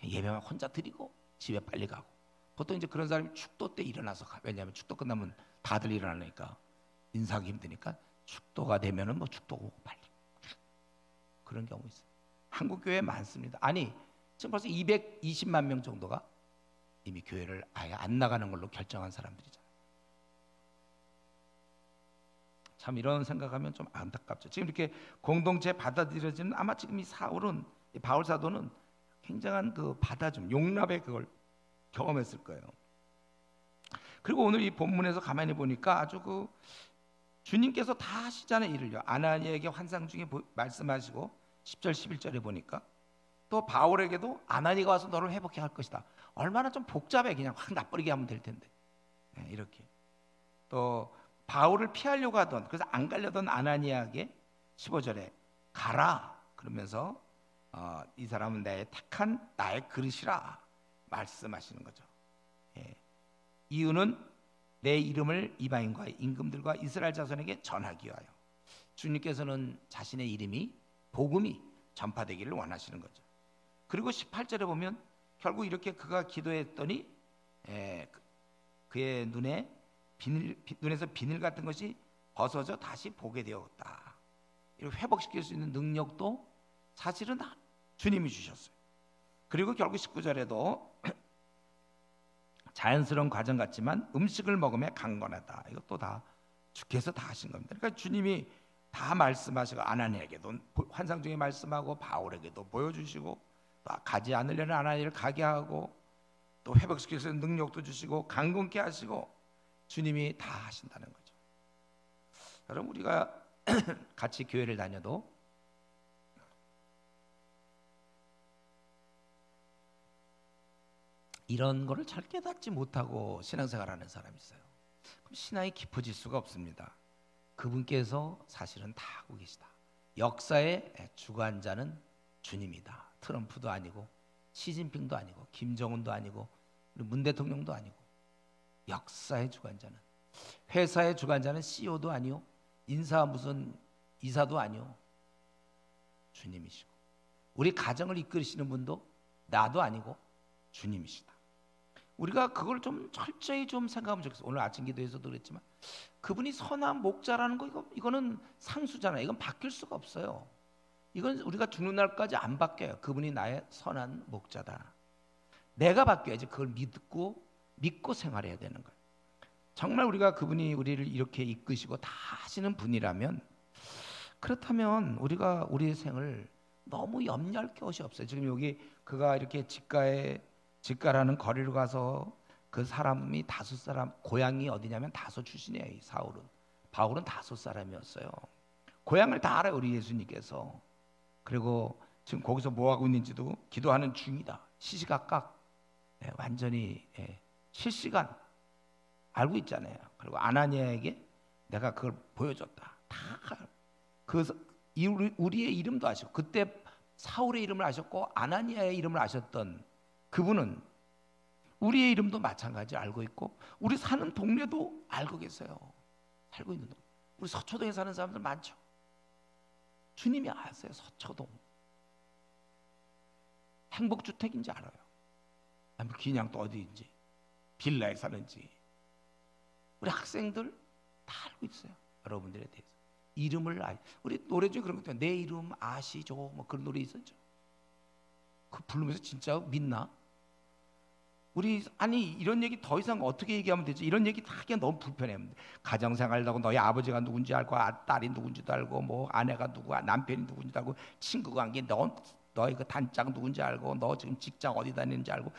예배만 혼자 드리고 집에 빨리 가고. 보통 이제 그런 사람이 축도 때 일어나서 가. 왜냐하면 축도 끝나면 다들 일어나니까 인사하기 힘드니까 축도가 되면은 뭐 축도 오고 빨리. 그런 경우 있어요. 한국 교회 많습니다. 아니 지금 벌써 220만 명 정도가 이미 교회를 아예 안 나가는 걸로 결정한 사람들이잖아요. 참 이런 생각하면 좀 안타깝죠. 지금 이렇게 공동체 받아들여지는, 아마 지금 이 바울 사도는 굉장한 그 받아줌, 용납의 그걸 경험했을 거예요. 그리고 오늘 이 본문에서 가만히 보니까 아주 그 주님께서 다 하시잖아요. 일을요. 아나니아에게 환상 중에 말씀하시고 10절 11절에 보니까 또 바울에게도 아나니아가 와서 너를 회복해 할 것이다. 얼마나 좀 복잡해. 그냥 확 나버리게 하면 될 텐데. 이렇게 또 바울을 피하려고 하던, 그래서 안 가려던 아나니아에게 15절에 가라 그러면서 이 사람은 내 택한 나의 그릇이라 말씀하시는 거죠. 이유는 내 이름을 이방인과 임금들과 이스라엘 자손에게 전하기 위하여. 주님께서는 자신의 이름이, 복음이 전파되기를 원하시는 거죠. 그리고 18절에 보면 결국 이렇게 그가 기도했더니 그의 눈에서 비늘 같은 것이 벗어져 다시 보게 되었다. 이렇게 회복시킬 수 있는 능력도 사실은 주님이 주셨어요. 그리고 결국 19절에도 자연스러운 과정 같지만 음식을 먹으면 강건하다. 이것도 다 주께서 다 하신 겁니다. 그러니까 주님이 다 말씀하시고, 아나니아에게도 환상 중에 말씀하고, 바울에게도 보여주시고, 또 가지 않으려는 아나니아를 가게 하고, 또 회복시킬 수 있는 능력도 주시고, 강건케 하시고, 주님이 다 하신다는 거죠. 여러분, 우리가 같이 교회를 다녀도 이런 거를 잘 깨닫지 못하고 신앙생활하는 사람이 있어요. 그럼 신앙이 깊어질 수가 없습니다. 그분께서 사실은 다 하고 계시다. 역사의 주관자는 주님이다. 트럼프도 아니고 시진핑도 아니고 김정은도 아니고 문 대통령도 아니고 역사의 주관자는, 회사의 주관자는 CEO도 아니요 인사 무슨 이사도 아니요 주님이시고, 우리 가정을 이끌으시는 분도 나도 아니고 주님이시다. 우리가 그걸 좀 철저히 좀 생각하면 좋겠어요. 오늘 아침 기도에서도 그랬지만 그분이 선한 목자라는 거, 이거는 상수잖아요. 이건 바뀔 수가 없어요. 이건 우리가 죽는 날까지 안 바뀌어요. 그분이 나의 선한 목자다. 내가 바뀌어야지. 그걸 믿고 생활해야 되는 거예요. 정말 우리가 그분이 우리를 이렇게 이끄시고 다 하시는 분이라면, 그렇다면 우리가 우리의 생을 너무 염려할 것이 없어요. 지금 여기 그가 이렇게 직가라는 거리로 가서 그 사람이 다섯 사람, 고향이 어디냐면 다소 출신이에요. 이 사울은. 바울은 다소 사람이었어요. 고향을 다 알아요, 우리 예수님께서. 그리고 지금 거기서 뭐 하고 있는지도 기도하는 중이다. 시시각각 완전히 실시간 알고 있잖아요. 그리고 아나니아에게 내가 그걸 보여줬다. 다 우리의 이름도 아시고, 그때 사울의 이름을 아셨고 아나니아의 이름을 아셨던 그분은 우리의 이름도 마찬가지 알고 있고, 우리 사는 동네도 알고 계세요. 살고 있는 동네. 우리 서초동에 사는 사람들 많죠. 주님이 아세요. 서초동 행복주택인지 알아요. 아니면 그냥 또 어디인지, 빌라에 사는지. 우리 학생들 다 알고 있어요. 여러분들에 대해서 이름을 우리 노래 중에 그런 것 같아요. 내 이름 아시죠? 뭐 그런 노래 있었죠. 그 부르면서 진짜 믿나? 우리 아니 이런 얘기 더 이상 어떻게 얘기하면 되지? 이런 얘기 다 하기가 너무 불편해요. 가정생활도 하고 너희 아버지가 누군지 알고 딸이 누군지도 알고 뭐 아내가 누구, 남편이 누군지도 알고, 친구 관계 너희 그 단짝 누군지 알고, 너 지금 직장 어디 다니는지 알고,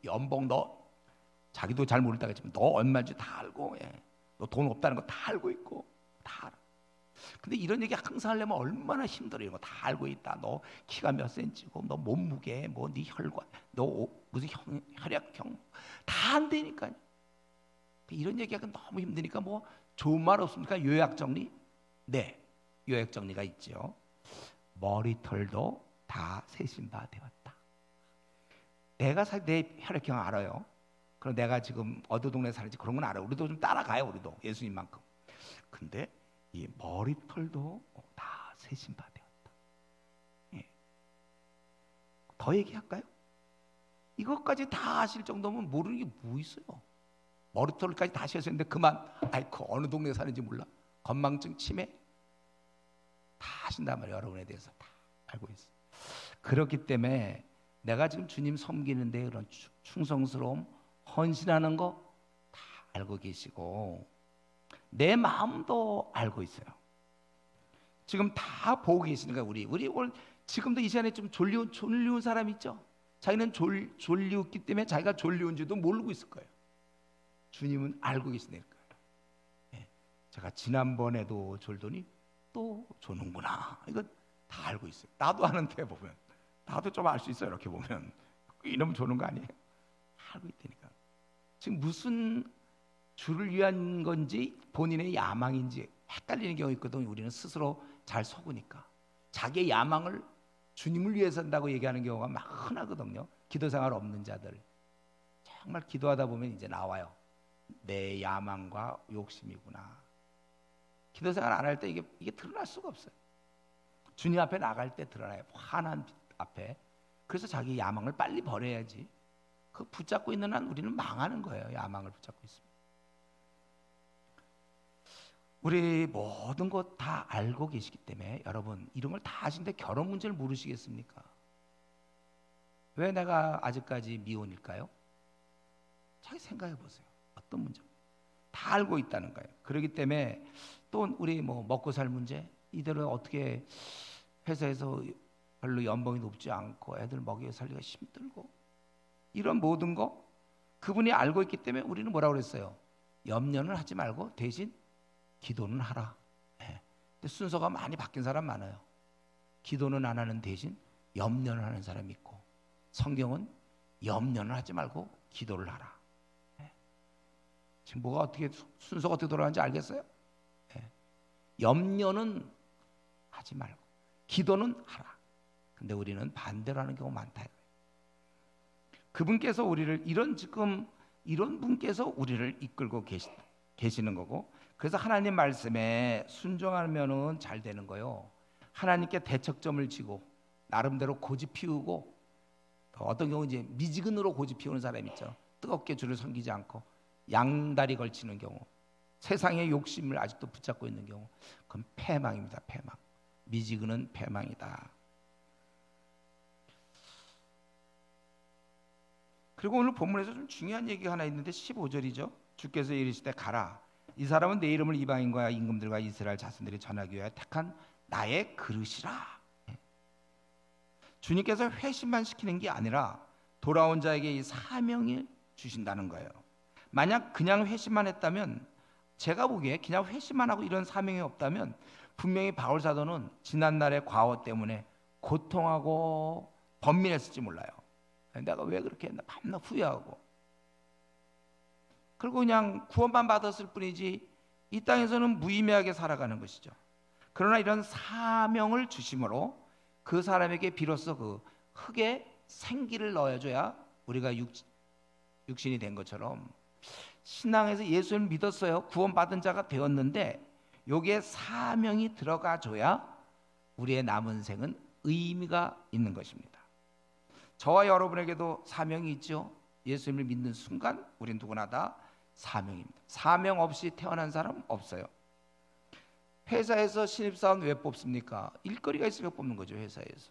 연봉 너 자기도 잘 모른다고 했지만 너 얼마인지 다 알고, 너 돈 없다는 거 다 알고 있고 다 알아. 근데 이런 얘기 항상 하려면 얼마나 힘들어요. 이거 다 알고 있다. 너 키가 몇 센치고, 너 몸무게, 뭐 네 혈관, 너 무슨 혈액형 다 안 되니까요. 이런 얘기하기 너무 힘드니까 뭐 좋은 말 없습니까? 요약 정리? 네, 요약 정리가 있죠. 머리털도 다 세신 바 되었다. 내가 사실 내 혈액형 알아요. 그럼 내가 지금 어느 동네 사는지 그런 건 알아요. 우리도 좀 따라가요. 우리도 예수님만큼. 근데 이 머리털도 다 세신 바 되었다. 예. 더 얘기할까요? 이것까지 다 아실 정도면 모르는 게 뭐 있어요? 머리털까지 다 하셨는데 그만, 아이고 어느 동네 사는지 몰라. 건망증, 치매 다 하신단 말이에요. 여러분에 대해서 다 알고 있어요. 그렇기 때문에 내가 지금 주님 섬기는데 그런 충성스러움, 헌신하는 거 다 알고 계시고, 내 마음도 알고 있어요. 지금 다 보고 계시니까 우리 오늘 지금도 이 시간에 좀 졸리운 사람 있죠? 자기는 졸리웠기 때문에 자기가 졸리운지도 모르고 있을 거예요. 주님은 알고 계시니까. 제가 지난번에도 졸더니 또 조는구나. 이거 다 알고 있어요. 나도 아는데 보면, 나도 좀 알 수 있어요. 이렇게 보면 이러면 조는 거 아니에요? 알고 있다니까. 지금 무슨 주를 위한 건지 본인의 야망인지 헷갈리는 경우 있거든요. 우리는 스스로 잘 속으니까 자기의 야망을 주님을 위해서 한다고 얘기하는 경우가 막 흔하거든요. 기도생활 없는 자들 정말 기도하다 보면 이제 나와요. 내 야망과 욕심이구나. 기도생활 안 할 때 이게 드러날 수가 없어요. 주님 앞에 나갈 때 드러나요. 환한 빛 앞에. 그래서 자기 야망을 빨리 버려야지. 그 붙잡고 있는 한 우리는 망하는 거예요. 야망을 붙잡고 있으면. 우리 모든 것 다 알고 계시기 때문에 여러분 이런 걸 다 아시는데 결혼 문제를 모르시겠습니까? 왜 내가 아직까지 미혼일까요? 잘 생각해 보세요. 어떤 문제? 다 알고 있다는 거예요. 그렇기 때문에 또 우리 뭐 먹고 살 문제, 이대로 어떻게 회사에서 별로 연봉이 높지 않고 애들 먹여 살기가 힘들고, 이런 모든 거 그분이 알고 있기 때문에 우리는 뭐라고 그랬어요? 염려는 하지 말고 대신 기도는 하라. 근데 순서가 많이 바뀐 사람 많아요. 기도는 안 하는 대신 염려는 하는 사람이 있고, 성경은 염려는 하지 말고 기도를 하라. 지금 뭐가 어떻게 순서가 어떻게 돌아가는지 알겠어요? 예. 염려는 하지 말고 기도는 하라. 근데 우리는 반대로 하는 경우가 많다. 그분께서 우리를 이런 분께서 우리를 이끌고 계시는 거고, 그래서 하나님 말씀에 순종하면은 잘 되는 거요. 하나님께 대척점을 지고 나름대로 고집 피우고, 어떤 경우 이제 미지근으로 고집 피우는 사람이 있죠. 뜨겁게 주를 섬기지 않고 양다리 걸치는 경우, 세상의 욕심을 아직도 붙잡고 있는 경우, 그건 패망입니다. 패망. 미지근은 패망이다. 그리고 오늘 본문에서 좀 중요한 얘기가 하나 있는데 15절이죠. 주께서 이르시되 가라. 이 사람은 내 이름을 이방인과 임금들과 이스라엘 자손들이 전하기 위하여 택한 나의 그릇이라. 주님께서 회심만 시키는 게 아니라 돌아온 자에게 이 사명을 주신다는 거예요. 만약 그냥 회심만 했다면, 제가 보기에 그냥 회심만 하고 이런 사명이 없다면 분명히 바울 사도는 지난날의 과오 때문에 고통하고 번민했을지 몰라요. 내가 왜 그렇게 했나 밤낮 후회하고, 그리고 그냥 구원만 받았을 뿐이지 이 땅에서는 무의미하게 살아가는 것이죠. 그러나 이런 사명을 주심으로 그 사람에게 비로소 그 흙에 생기를 넣어줘야 우리가 육신이 된 것처럼, 신앙에서 예수를 믿었어요. 구원받은 자가 되었는데 여기에 사명이 들어가줘야 우리의 남은 생은 의미가 있는 것입니다. 저와 여러분에게도 사명이 있죠. 예수님을 믿는 순간 우린 누구나 다 사명입니다. 사명 없이 태어난 사람 없어요. 회사에서 신입사원 왜 뽑습니까? 일거리가 있으니까 뽑는 거죠. 회사에서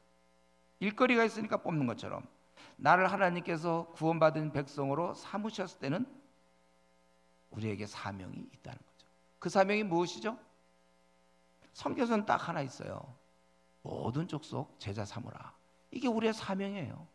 일거리가 있으니까 뽑는 것처럼, 나를 하나님께서 구원받은 백성으로 삼으셨을 때는 우리에게 사명이 있다는 거죠. 그 사명이 무엇이죠? 성경에서는 딱 하나 있어요. 모든 족속 제자 삼으라. 이게 우리의 사명이에요.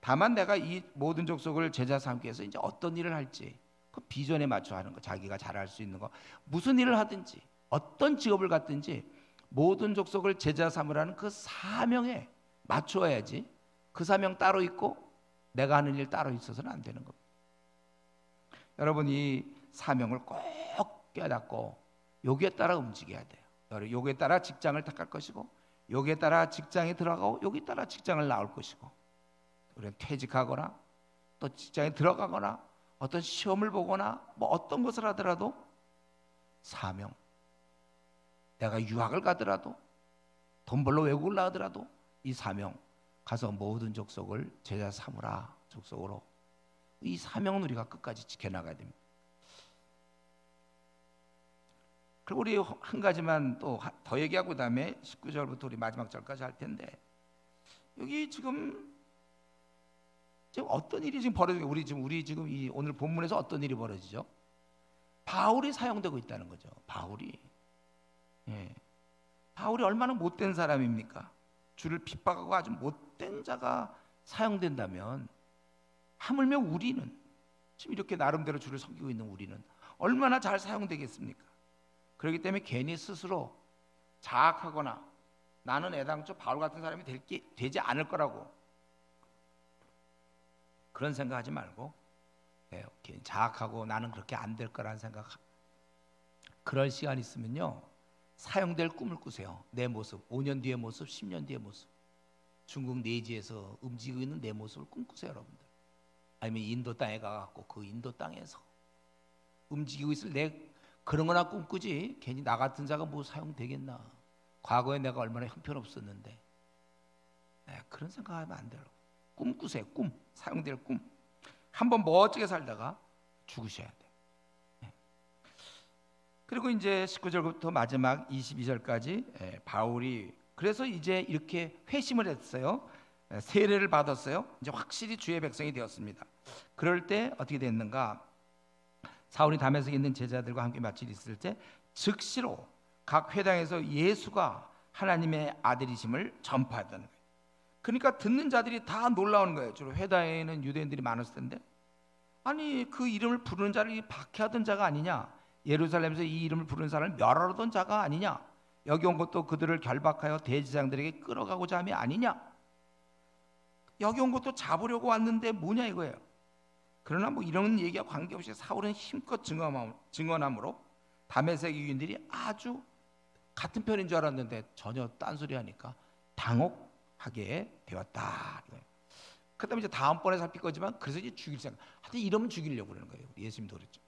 다만 내가 이 모든 족속을 제자 삼기 위해서 이제 어떤 일을 할지 그 비전에 맞춰 하는 거, 자기가 잘할 수 있는 거, 무슨 일을 하든지 어떤 직업을 갖든지 모든 족속을 제자 삼으라는 그 사명에 맞추어야지, 그 사명 따로 있고 내가 하는 일 따로 있어서는 안 되는 겁니다. 여러분, 이 사명을 꼭 깨닫고 여기에 따라 움직여야 돼요. 여기에 따라 직장을 택할 것이고, 여기에 따라 직장에 들어가고, 여기에 따라 직장을 나올 것이고, 우리는 퇴직하거나 또 직장에 들어가거나 어떤 시험을 보거나 뭐 어떤 것을 하더라도 사명, 내가 유학을 가더라도 돈 벌러 외국을 나가더라도 이 사명, 가서 모든 족속을 제자 삼으라. 족속으로 이 사명은 우리가 끝까지 지켜나가야 됩니다. 그리고 우리 한 가지만 또 더 얘기하고 그다음에 19절부터 우리 마지막 절까지 할 텐데, 여기 지금 어떤 일이 지금 벌어지고, 우리 지금 이 오늘 본문에서 어떤 일이 벌어지죠? 바울이 사용되고 있다는 거죠. 바울이 얼마나 못된 사람입니까? 주를 핍박하고 아주 못된 자가 사용된다면, 하물며 우리는 지금 이렇게 나름대로 주를 섬기고 있는 우리는 얼마나 잘 사용되겠습니까? 그렇기 때문에 괜히 스스로 자학하거나 나는 애당초 바울 같은 사람이 되지 않을 거라고 그런 생각하지 말고, 괜히 자학하고 나는 그렇게 안 될 거라는 생각, 그럴 시간 있으면요 사용될 꿈을 꾸세요. 내 모습, 5년 뒤의 모습, 10년 뒤의 모습, 중국 내지에서 움직이고 있는 내 모습을 꿈꾸세요, 여러분들. 아니면 인도 땅에 가갖고 그 인도 땅에서 움직이고 있을 내 그런 거나 꿈꾸지, 괜히 나 같은 자가 뭐 사용되겠나, 과거에 내가 얼마나 형편없었는데, 그런 생각하면 안 돼요. 꿈꾸세요. 꿈, 사용될 꿈. 한번 멋지게 살다가 죽으셔야 돼요. 그리고 이제 19절부터 마지막 22절까지 바울이 그래서 이제 이렇게 회심을 했어요. 세례를 받았어요. 이제 확실히 주의 백성이 되었습니다. 그럴 때 어떻게 됐는가? 사울이 다메섹에 있는 제자들과 함께 마치 있을 때 즉시로 각 회당에서 예수가 하나님의 아들이심을 전파했다는 거예요. 그러니까 듣는 자들이 다 놀라우는 거예요. 주로 회당에는 유대인들이 많았을 텐데, 아니 그 이름을 부르는 자를 박해하던 자가 아니냐, 예루살렘에서 이 이름을 부르는 사람을 멸하던 자가 아니냐, 여기 온 것도 그들을 결박하여 대제사장들에게 끌어가고자 함이 아니냐, 여기 온 것도 잡으려고 왔는데 뭐냐 이거예요. 그러나 뭐 이런 얘기와 관계없이 사울은 힘껏 증언함으로 다메섹 유인들이 아주 같은 편인 줄 알았는데 전혀 딴소리 하니까 당혹하게 되었다. 그다음에 이제 다음번에 살필 거지만 그래서 이제 죽일 생각. 하여튼 이러면 죽이려고 그러는 거예요. 예수님도 그랬죠.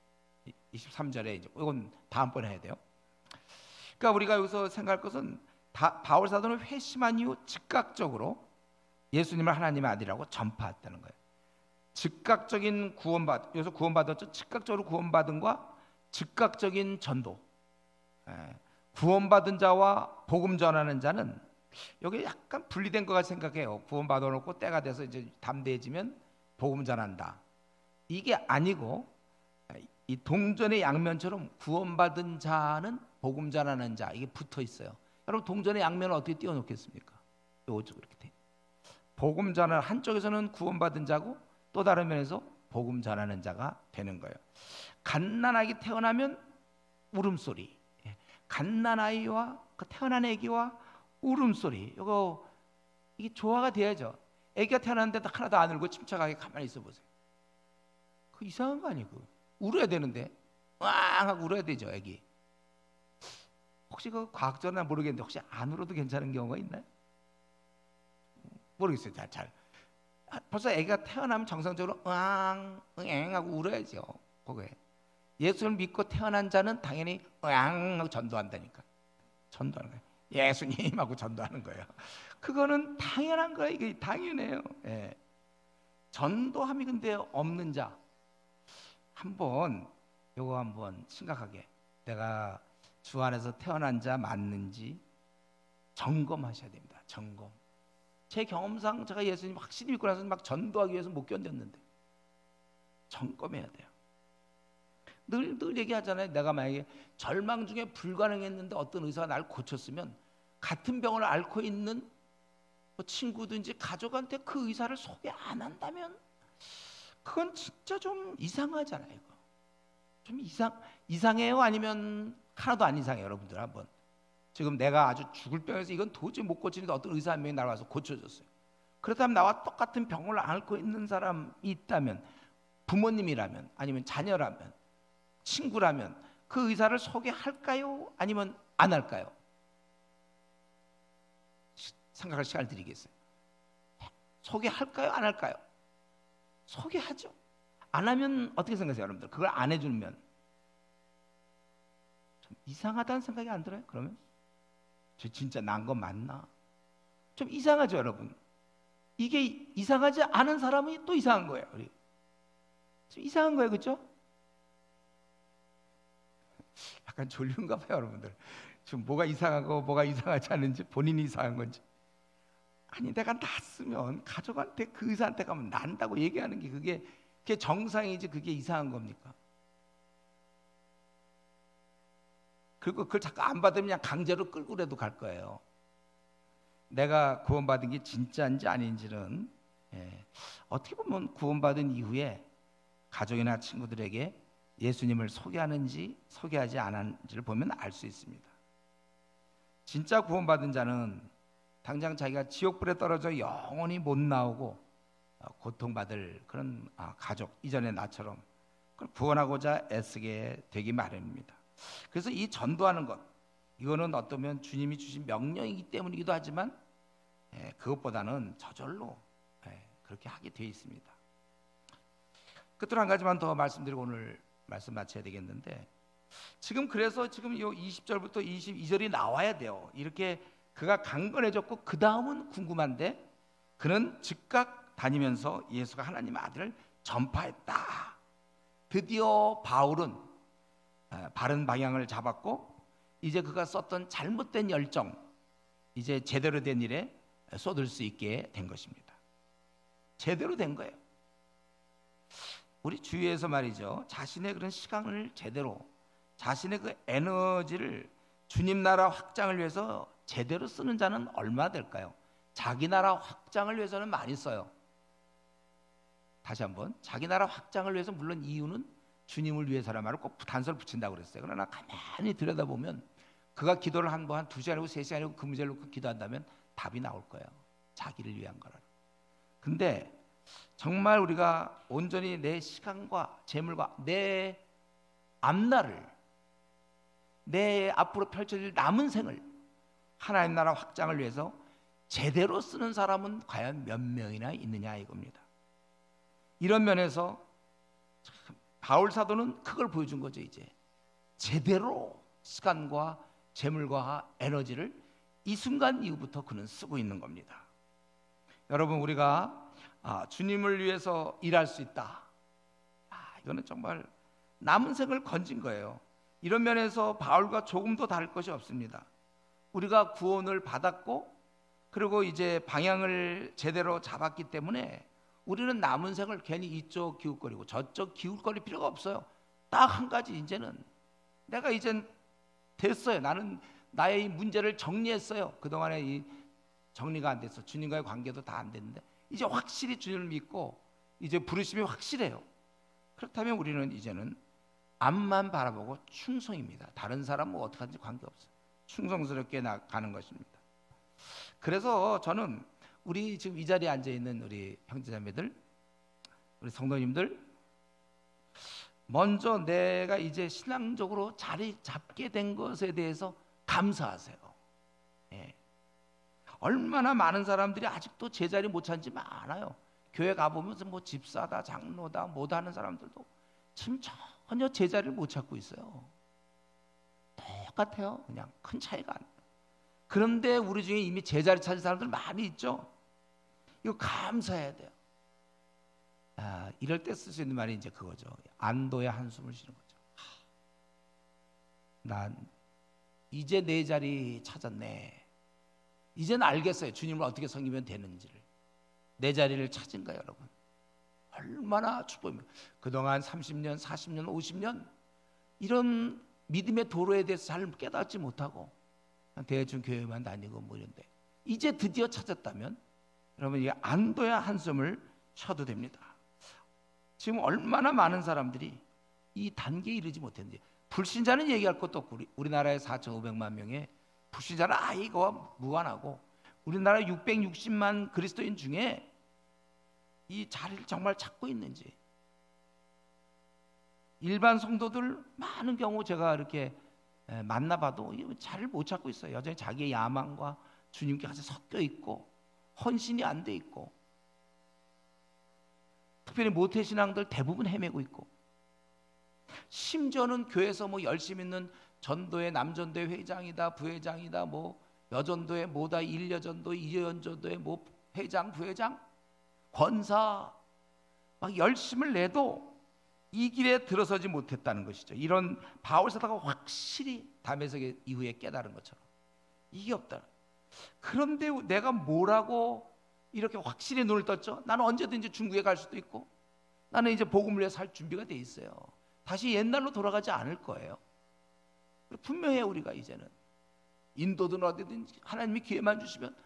23절에 이제 이건 다음번에 해야 돼요. 그러니까 우리가 여기서 생각할 것은 바울 사도는 회심한 이후 즉각적으로 예수님을 하나님의 아들이라고 전파했다는 거예요. 즉각적인 여기서 구원받았죠. 즉각적으로 구원받은과 즉각적인 전도. 구원받은 자와 복음 전하는 자는 여기 약간 분리된 것 같이 생각해요. 구원받아 놓고 때가 돼서 이제 담대해지면 복음 전한다. 이게 아니고 이 동전의 양면처럼 구원받은 자는 복음 전하는 자 이게 붙어 있어요. 여러분 동전의 양면을 어떻게 띄워놓겠습니까? 요쪽 이렇게 돼. 복음 전하는 한쪽에서는 구원받은 자고 또 다른 면에서 복음 전하는 자가 되는 거예요. 갓난아기 태어나면 울음소리, 갓난아이와 그 태어난 아기와 울음소리 이게 조화가 돼야죠. 아기가 태어났는데 하나도 안 울고 침착하게 가만히 있어 보세요. 그 이상한 거 아니고 울어야 되는데 왕 하고 울어야 되죠. 아기 혹시 그 과학적으로는 모르겠는데 혹시 안 울어도 괜찮은 경우가 있나요? 모르겠어요. 잘 벌써 아기가 태어나면 정상적으로 응 하고 울어야죠. 그거에 예수를 믿고 태어난 자는 당연히 응 하고 전도한다니까. 전도하는 거예요. 예수님 하고 전도하는 거예요. 그거는 당연한 거예요. 이게 당연해요. 예. 전도함이 근데 없는 자 한번 심각하게 내가 주 안에서 태어난 자 맞는지 점검하셔야 됩니다. 점검. 제 경험상 제가 예수님 확실히 믿고 나서 막 전도하기 위해서 못 견뎠는데 점검해야 돼요. 늘 얘기하잖아요. 내가 만약에 절망 중에 불가능했는데 어떤 의사가 날 고쳤으면 같은 병을 앓고 있는 뭐 친구든지 가족한테 그 의사를 소개 안 한다면 그건 진짜 좀 이상하잖아요. 이거. 좀 이상해요? 아니면 하나도 안 이상해요? 여러분들 한번 지금 내가 아주 죽을 병에서 이건 도저히 못 고치는데 어떤 의사 한 명이 나와서 고쳐줬어요. 그렇다면 나와 똑같은 병을 앓고 있는 사람이 있다면 부모님이라면 아니면 자녀라면 친구라면 그 의사를 소개할까요? 아니면 안 할까요? 생각할 시간을 드리겠어요. 소개할까요? 안 할까요? 소개하죠. 안 하면 어떻게 생각하세요, 여러분들? 그걸 안 해주면 좀 이상하다는 생각이 안 들어요? 그러면 저 진짜 난 거 맞나? 좀 이상하죠, 여러분. 이게 이상하지 않은 사람이 또 이상한 거예요. 좀 이상한 거예요, 그렇죠? 약간 졸린가 봐요, 여러분들. 지금 뭐가 이상하고 뭐가 이상하지 않은지 본인이 이상한 건지. 아니 내가 났으면 가족한테 그 의사한테 가면 난다고 얘기하는 게 그게 정상이지 그게 이상한 겁니까? 그리고 그걸 자꾸 안 받으면 그냥 강제로 끌고라도 갈 거예요. 내가 구원받은 게 진짜인지 아닌지는 어떻게 보면 구원받은 이후에 가족이나 친구들에게 예수님을 소개하는지 소개하지 않았는지를 보면 알 수 있습니다. 진짜 구원받은 자는 당장 자기가 지옥불에 떨어져 영원히 못 나오고 고통받을 그런 가족 이전의 나처럼 그걸 구원하고자 애쓰게 되기 마련입니다. 그래서 이 전도하는 것 이거는 어쩌면 주님이 주신 명령이기 때문이기도 하지만 그것보다는 저절로 그렇게 하게 되어 있습니다. 끝으로 한 가지만 더 말씀드리고 오늘 말씀 마쳐야 되겠는데 그래서 지금 이 20절부터 22절이 나와야 돼요. 이렇게 그가 강건해졌고 그 다음은 궁금한데 그는 즉각 다니면서 예수가 하나님의 아들을 전파했다. 드디어 바울은 바른 방향을 잡았고 이제 그가 썼던 잘못된 열정 이제 제대로 된 일에 쏟을 수 있게 된 것입니다. 제대로 된 거예요. 우리 주위에서 말이죠. 자신의 그런 시간을 제대로 자신의 그 에너지를 주님 나라 확장을 위해서 제대로 쓰는 자는 얼마나 될까요? 자기 나라 확장을 위해서는 많이 써요. 다시 한번 자기 나라 확장을 위해서 물론 이유는 주님을 위해서란 말을 꼭 단서를 붙인다고 그랬어요. 그러나 가만히 들여다보면 그가 기도를 한 2시간이고 3시간이고 그 문제를 놓고 기도한다면 답이 나올 거예요. 자기를 위한 거라. 근데 정말 우리가 온전히 내 시간과 재물과 내 앞날을, 내 앞으로 펼쳐질 남은 생을 하나님 나라 확장을 위해서 제대로 쓰는 사람은 과연 몇 명이나 있느냐 이겁니다. 이런 면에서 바울 사도는 그걸 보여준 거죠. 이제 제대로 시간과 재물과 에너지를 이 순간 이후부터 그는 쓰고 있는 겁니다. 여러분, 우리가 주님을 위해서 일할 수 있다. 이거는 정말 남은 생을 건진 거예요. 이런 면에서 바울과 조금도 다를 것이 없습니다. 우리가 구원을 받았고 그리고 이제 방향을 제대로 잡았기 때문에 우리는 남은 생을 괜히 이쪽 기웃거리고 저쪽 기웃거릴 필요가 없어요. 딱 한 가지, 이제는 내가 이젠 됐어요. 나는 나의 이 문제를 정리했어요. 그동안에 이 정리가 안 됐어. 주님과의 관계도 다 안 됐는데 이제 확실히 주님을 믿고 이제 부르심이 확실해요. 그렇다면 우리는 이제는 앞만 바라보고 충성입니다. 다른 사람 뭐 어떻게 하는지 관계없어요. 충성스럽게 나가는 것입니다. 그래서 저는 우리 지금 이 자리에 앉아있는 우리 형제자매들, 우리 성도님들, 먼저 내가 이제 신앙적으로 자리 잡게 된 것에 대해서 감사하세요. 예. 얼마나 많은 사람들이 아직도 제자리 못 찾는지 많아요. 교회 가보면서 뭐 집사다, 장로다, 뭐다 하는 사람들도 지금 전혀 제자리를 못 찾고 있어요. 똑같아요. 그냥 큰 차이가 안 나요. 그런데 우리 중에 이미 제자리 찾은 사람들 많이 있죠. 이거 감사해야 돼요. 이럴 때 쓸 수 있는 말이 이제 그거죠. 안도의 한숨을 쉬는 거죠. 난 이제 내 자리 찾았네. 이제는 알겠어요. 주님을 어떻게 섬기면 되는지를. 내 자리를 찾은 거예요, 여러분. 얼마나 축복입니다. 그동안 30년, 40년, 50년 이런 믿음의 도로에 대해서 잘 깨닫지 못하고 대충 교회만 다니고 뭐 이런데 이제 드디어 찾았다면 여러분, 이 안도의 한숨을 쉬어도 됩니다. 지금 얼마나 많은 사람들이 이 단계에 이르지 못했는지. 불신자는 얘기할 것도 없고 우리나라에 4,500만 명의 불신자는 이거와 무관하고 우리나라 660만 그리스도인 중에 이 자리를 정말 찾고 있는지. 일반 성도들 많은 경우 제가 이렇게 만나봐도 자리를 못 찾고 있어요. 여전히 자기의 야망과 주님께 같이 섞여 있고 헌신이 안 돼 있고, 특별히 모태신앙들 대부분 헤매고 있고, 심지어는 교회에서 뭐 열심히 있는 전도회, 남전도회 회장이다, 부회장이다, 뭐 여전도회 뭐다, 1여전도, 2여전도회 뭐 회장, 부회장, 권사 막 열심을 내도 이 길에 들어서지 못했다는 것이죠. 이런 바울 사도가 확실히 다메섹 이후에 깨달은 것처럼 이게 없다. 그런데 내가 뭐라고 이렇게 확실히 눈을 떴죠? 나는 언제든지 중국에 갈 수도 있고 나는 이제 복음을 위해 살 준비가 돼 있어요. 다시 옛날로 돌아가지 않을 거예요. 분명해. 우리가 이제는 인도든 어디든 하나님이 기회만 주시면,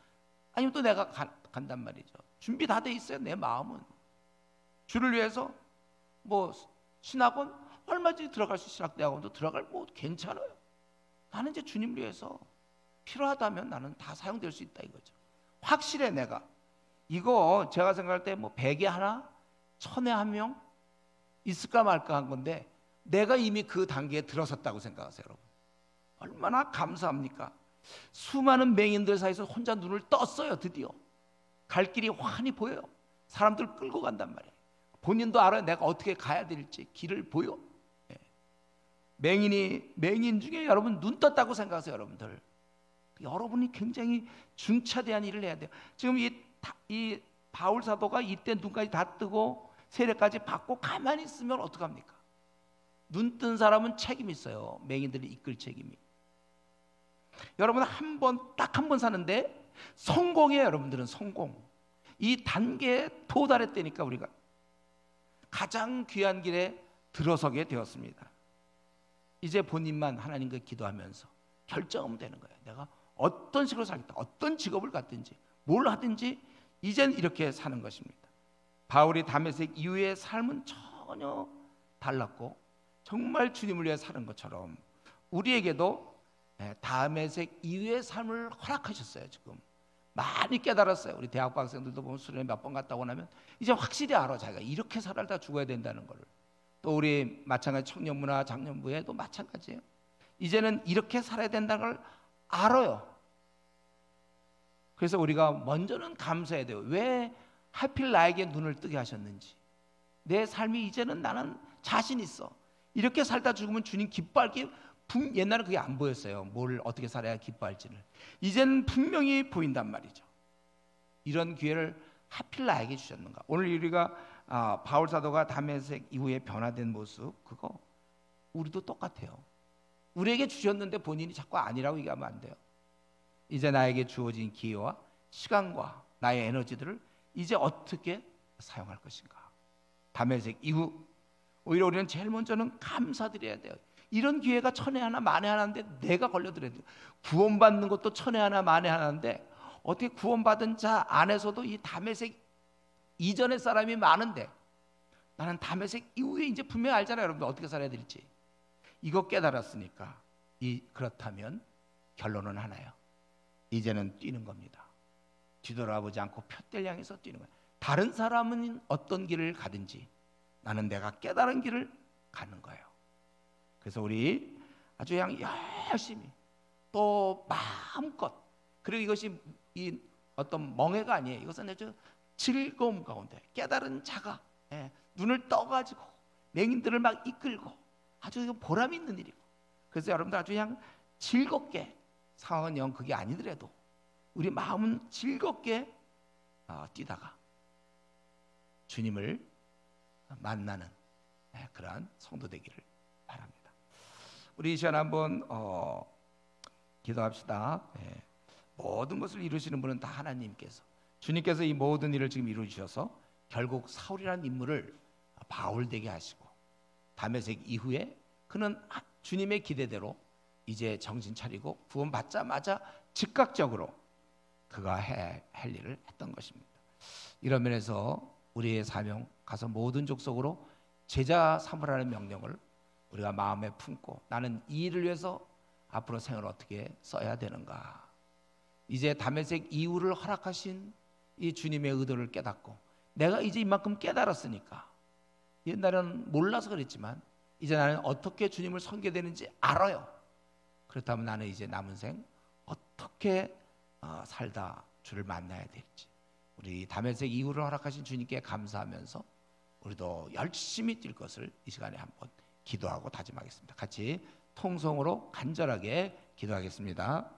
아니면 또 내가 간단 말이죠. 준비 다 돼 있어요. 내 마음은 주를 위해서 뭐 신학원 얼마든지 들어갈 수, 신학대학원도 들어갈 뭐 괜찮아요. 나는 이제 주님을 위해서 필요하다면 나는 다 사용될 수 있다 이거죠. 확실해. 내가 이거 제가 생각할 때 뭐 100에 하나, 1000에 한 명 있을까 말까 한 건데 내가 이미 그 단계에 들어섰다고 생각하세요, 여러분. 얼마나 감사합니까? 수많은 맹인들 사이에서 혼자 눈을 떴어요. 드디어 갈 길이 환히 보여요. 사람들 끌고 간단 말이에요. 본인도 알아요. 내가 어떻게 가야 될지 길을 보여. 맹인 중에 여러분 눈 떴다고 생각하세요, 여러분들. 여러분이 굉장히 중차대한 일을 해야 돼요. 지금 이 바울 사도가 이때 눈까지 다 뜨고 세례까지 받고 가만히 있으면 어떡합니까? 눈 뜬 사람은 책임이 있어요. 맹인들이 이끌 책임이. 여러분 딱 한 번 사는데 성공이에요. 여러분들은 성공. 이 단계에 도달했다니까. 우리가 가장 귀한 길에 들어서게 되었습니다. 이제 본인만 하나님께 기도하면서 결정하면 되는 거예요. 내가 어떤 식으로 살겠다, 어떤 직업을 갖든지 뭘 하든지 이젠 이렇게 사는 것입니다. 바울이 다메섹 이후의 삶은 전혀 달랐고 정말 주님을 위해 사는 것처럼 우리에게도 다메섹 이후의 삶을 허락하셨어요. 지금 많이 깨달았어요. 우리 대학부 학생들도 보면 수련회 몇 번 갔다 오고 나면 이제 확실히 알아. 자기가 이렇게 살다 죽어야 된다는 거를. 또 우리 마찬가지 청년부나 장년부에도 마찬가지예요. 이제는 이렇게 살아야 된다는 걸 알아요. 그래서 우리가 먼저는 감사해야 돼요. 왜 하필 나에게 눈을 뜨게 하셨는지. 내 삶이 이제는 나는 자신 있어. 이렇게 살다 죽으면 주님 기뻐할 게 옛날에 그게 안 보였어요. 뭘 어떻게 살아야 기뻐할지를. 이제는 분명히 보인단 말이죠. 이런 기회를 하필 나에게 주셨는가. 오늘 우리가 바울 사도가 다메섹 이후에 변화된 모습, 그거 우리도 똑같아요. 우리에게 주셨는데 본인이 자꾸 아니라고 얘기하면 안 돼요. 이제 나에게 주어진 기회와 시간과 나의 에너지들을 이제 어떻게 사용할 것인가. 다메섹 이후 오히려 우리는 제일 먼저는 감사드려야 돼요. 이런 기회가 천에 하나 만에 하나인데 내가 걸려들어야 돼요. 구원받는 것도 천에 하나 만에 하나인데 어떻게 구원받은 자 안에서도 이 다메섹 이전의 사람이 많은데 나는 다메섹 이후에 이제 분명히 알잖아요. 여러분들 어떻게 살아야 될지. 이거 깨달았으니까 그렇다면 결론은 하나예요. 이제는 뛰는 겁니다. 뒤돌아보지 않고 푯대를 향해서 뛰는 거예요. 다른 사람은 어떤 길을 가든지 나는 내가 깨달은 길을 가는 거예요. 그래서 우리 아주 그냥 열심히 또 마음껏, 그리고 이것이 이 어떤 멍해가 아니에요. 이것은 아주 즐거움 가운데 깨달은 자가 눈을 떠가지고 맹인들을 막 이끌고 아주 보람 있는 일이고. 그래서 여러분들 아주 그냥 즐겁게, 상황은 영 그게 아니더라도 우리 마음은 즐겁게 뛰다가 주님을 만나는 그러한 성도 되기를 바랍니다. 우리 이 시간 한번 기도합시다. 모든 것을 이루시는 분은 다 하나님께서, 주님께서 이 모든 일을 지금 이루셔서 결국 사울이라는 인물을 바울 되게 하시고 다메섹 이후에 그는 주님의 기대대로 이제 정신 차리고 구원받자마자 즉각적으로 그가 할 일을 했던 것입니다. 이런 면에서 우리의 사명, 가서 모든 족속으로 제자 삼으라는 명령을 우리가 마음에 품고 나는 이 일을 위해서 앞으로 생을 어떻게 써야 되는가. 이제 다메섹 이후를 허락하신 이 주님의 의도를 깨닫고 내가 이제 이만큼 깨달았으니까, 옛날에는 몰라서 그랬지만 이제 나는 어떻게 주님을 섬기게 되는지 알아요. 그렇다면 나는 이제 남은 생 어떻게 살다 주를 만나야 될지, 우리 다메섹 이후를 허락하신 주님께 감사하면서 우리도 열심히 뛸 것을 이 시간에 한번 기도하고 다짐하겠습니다. 같이 통성으로 간절하게 기도하겠습니다.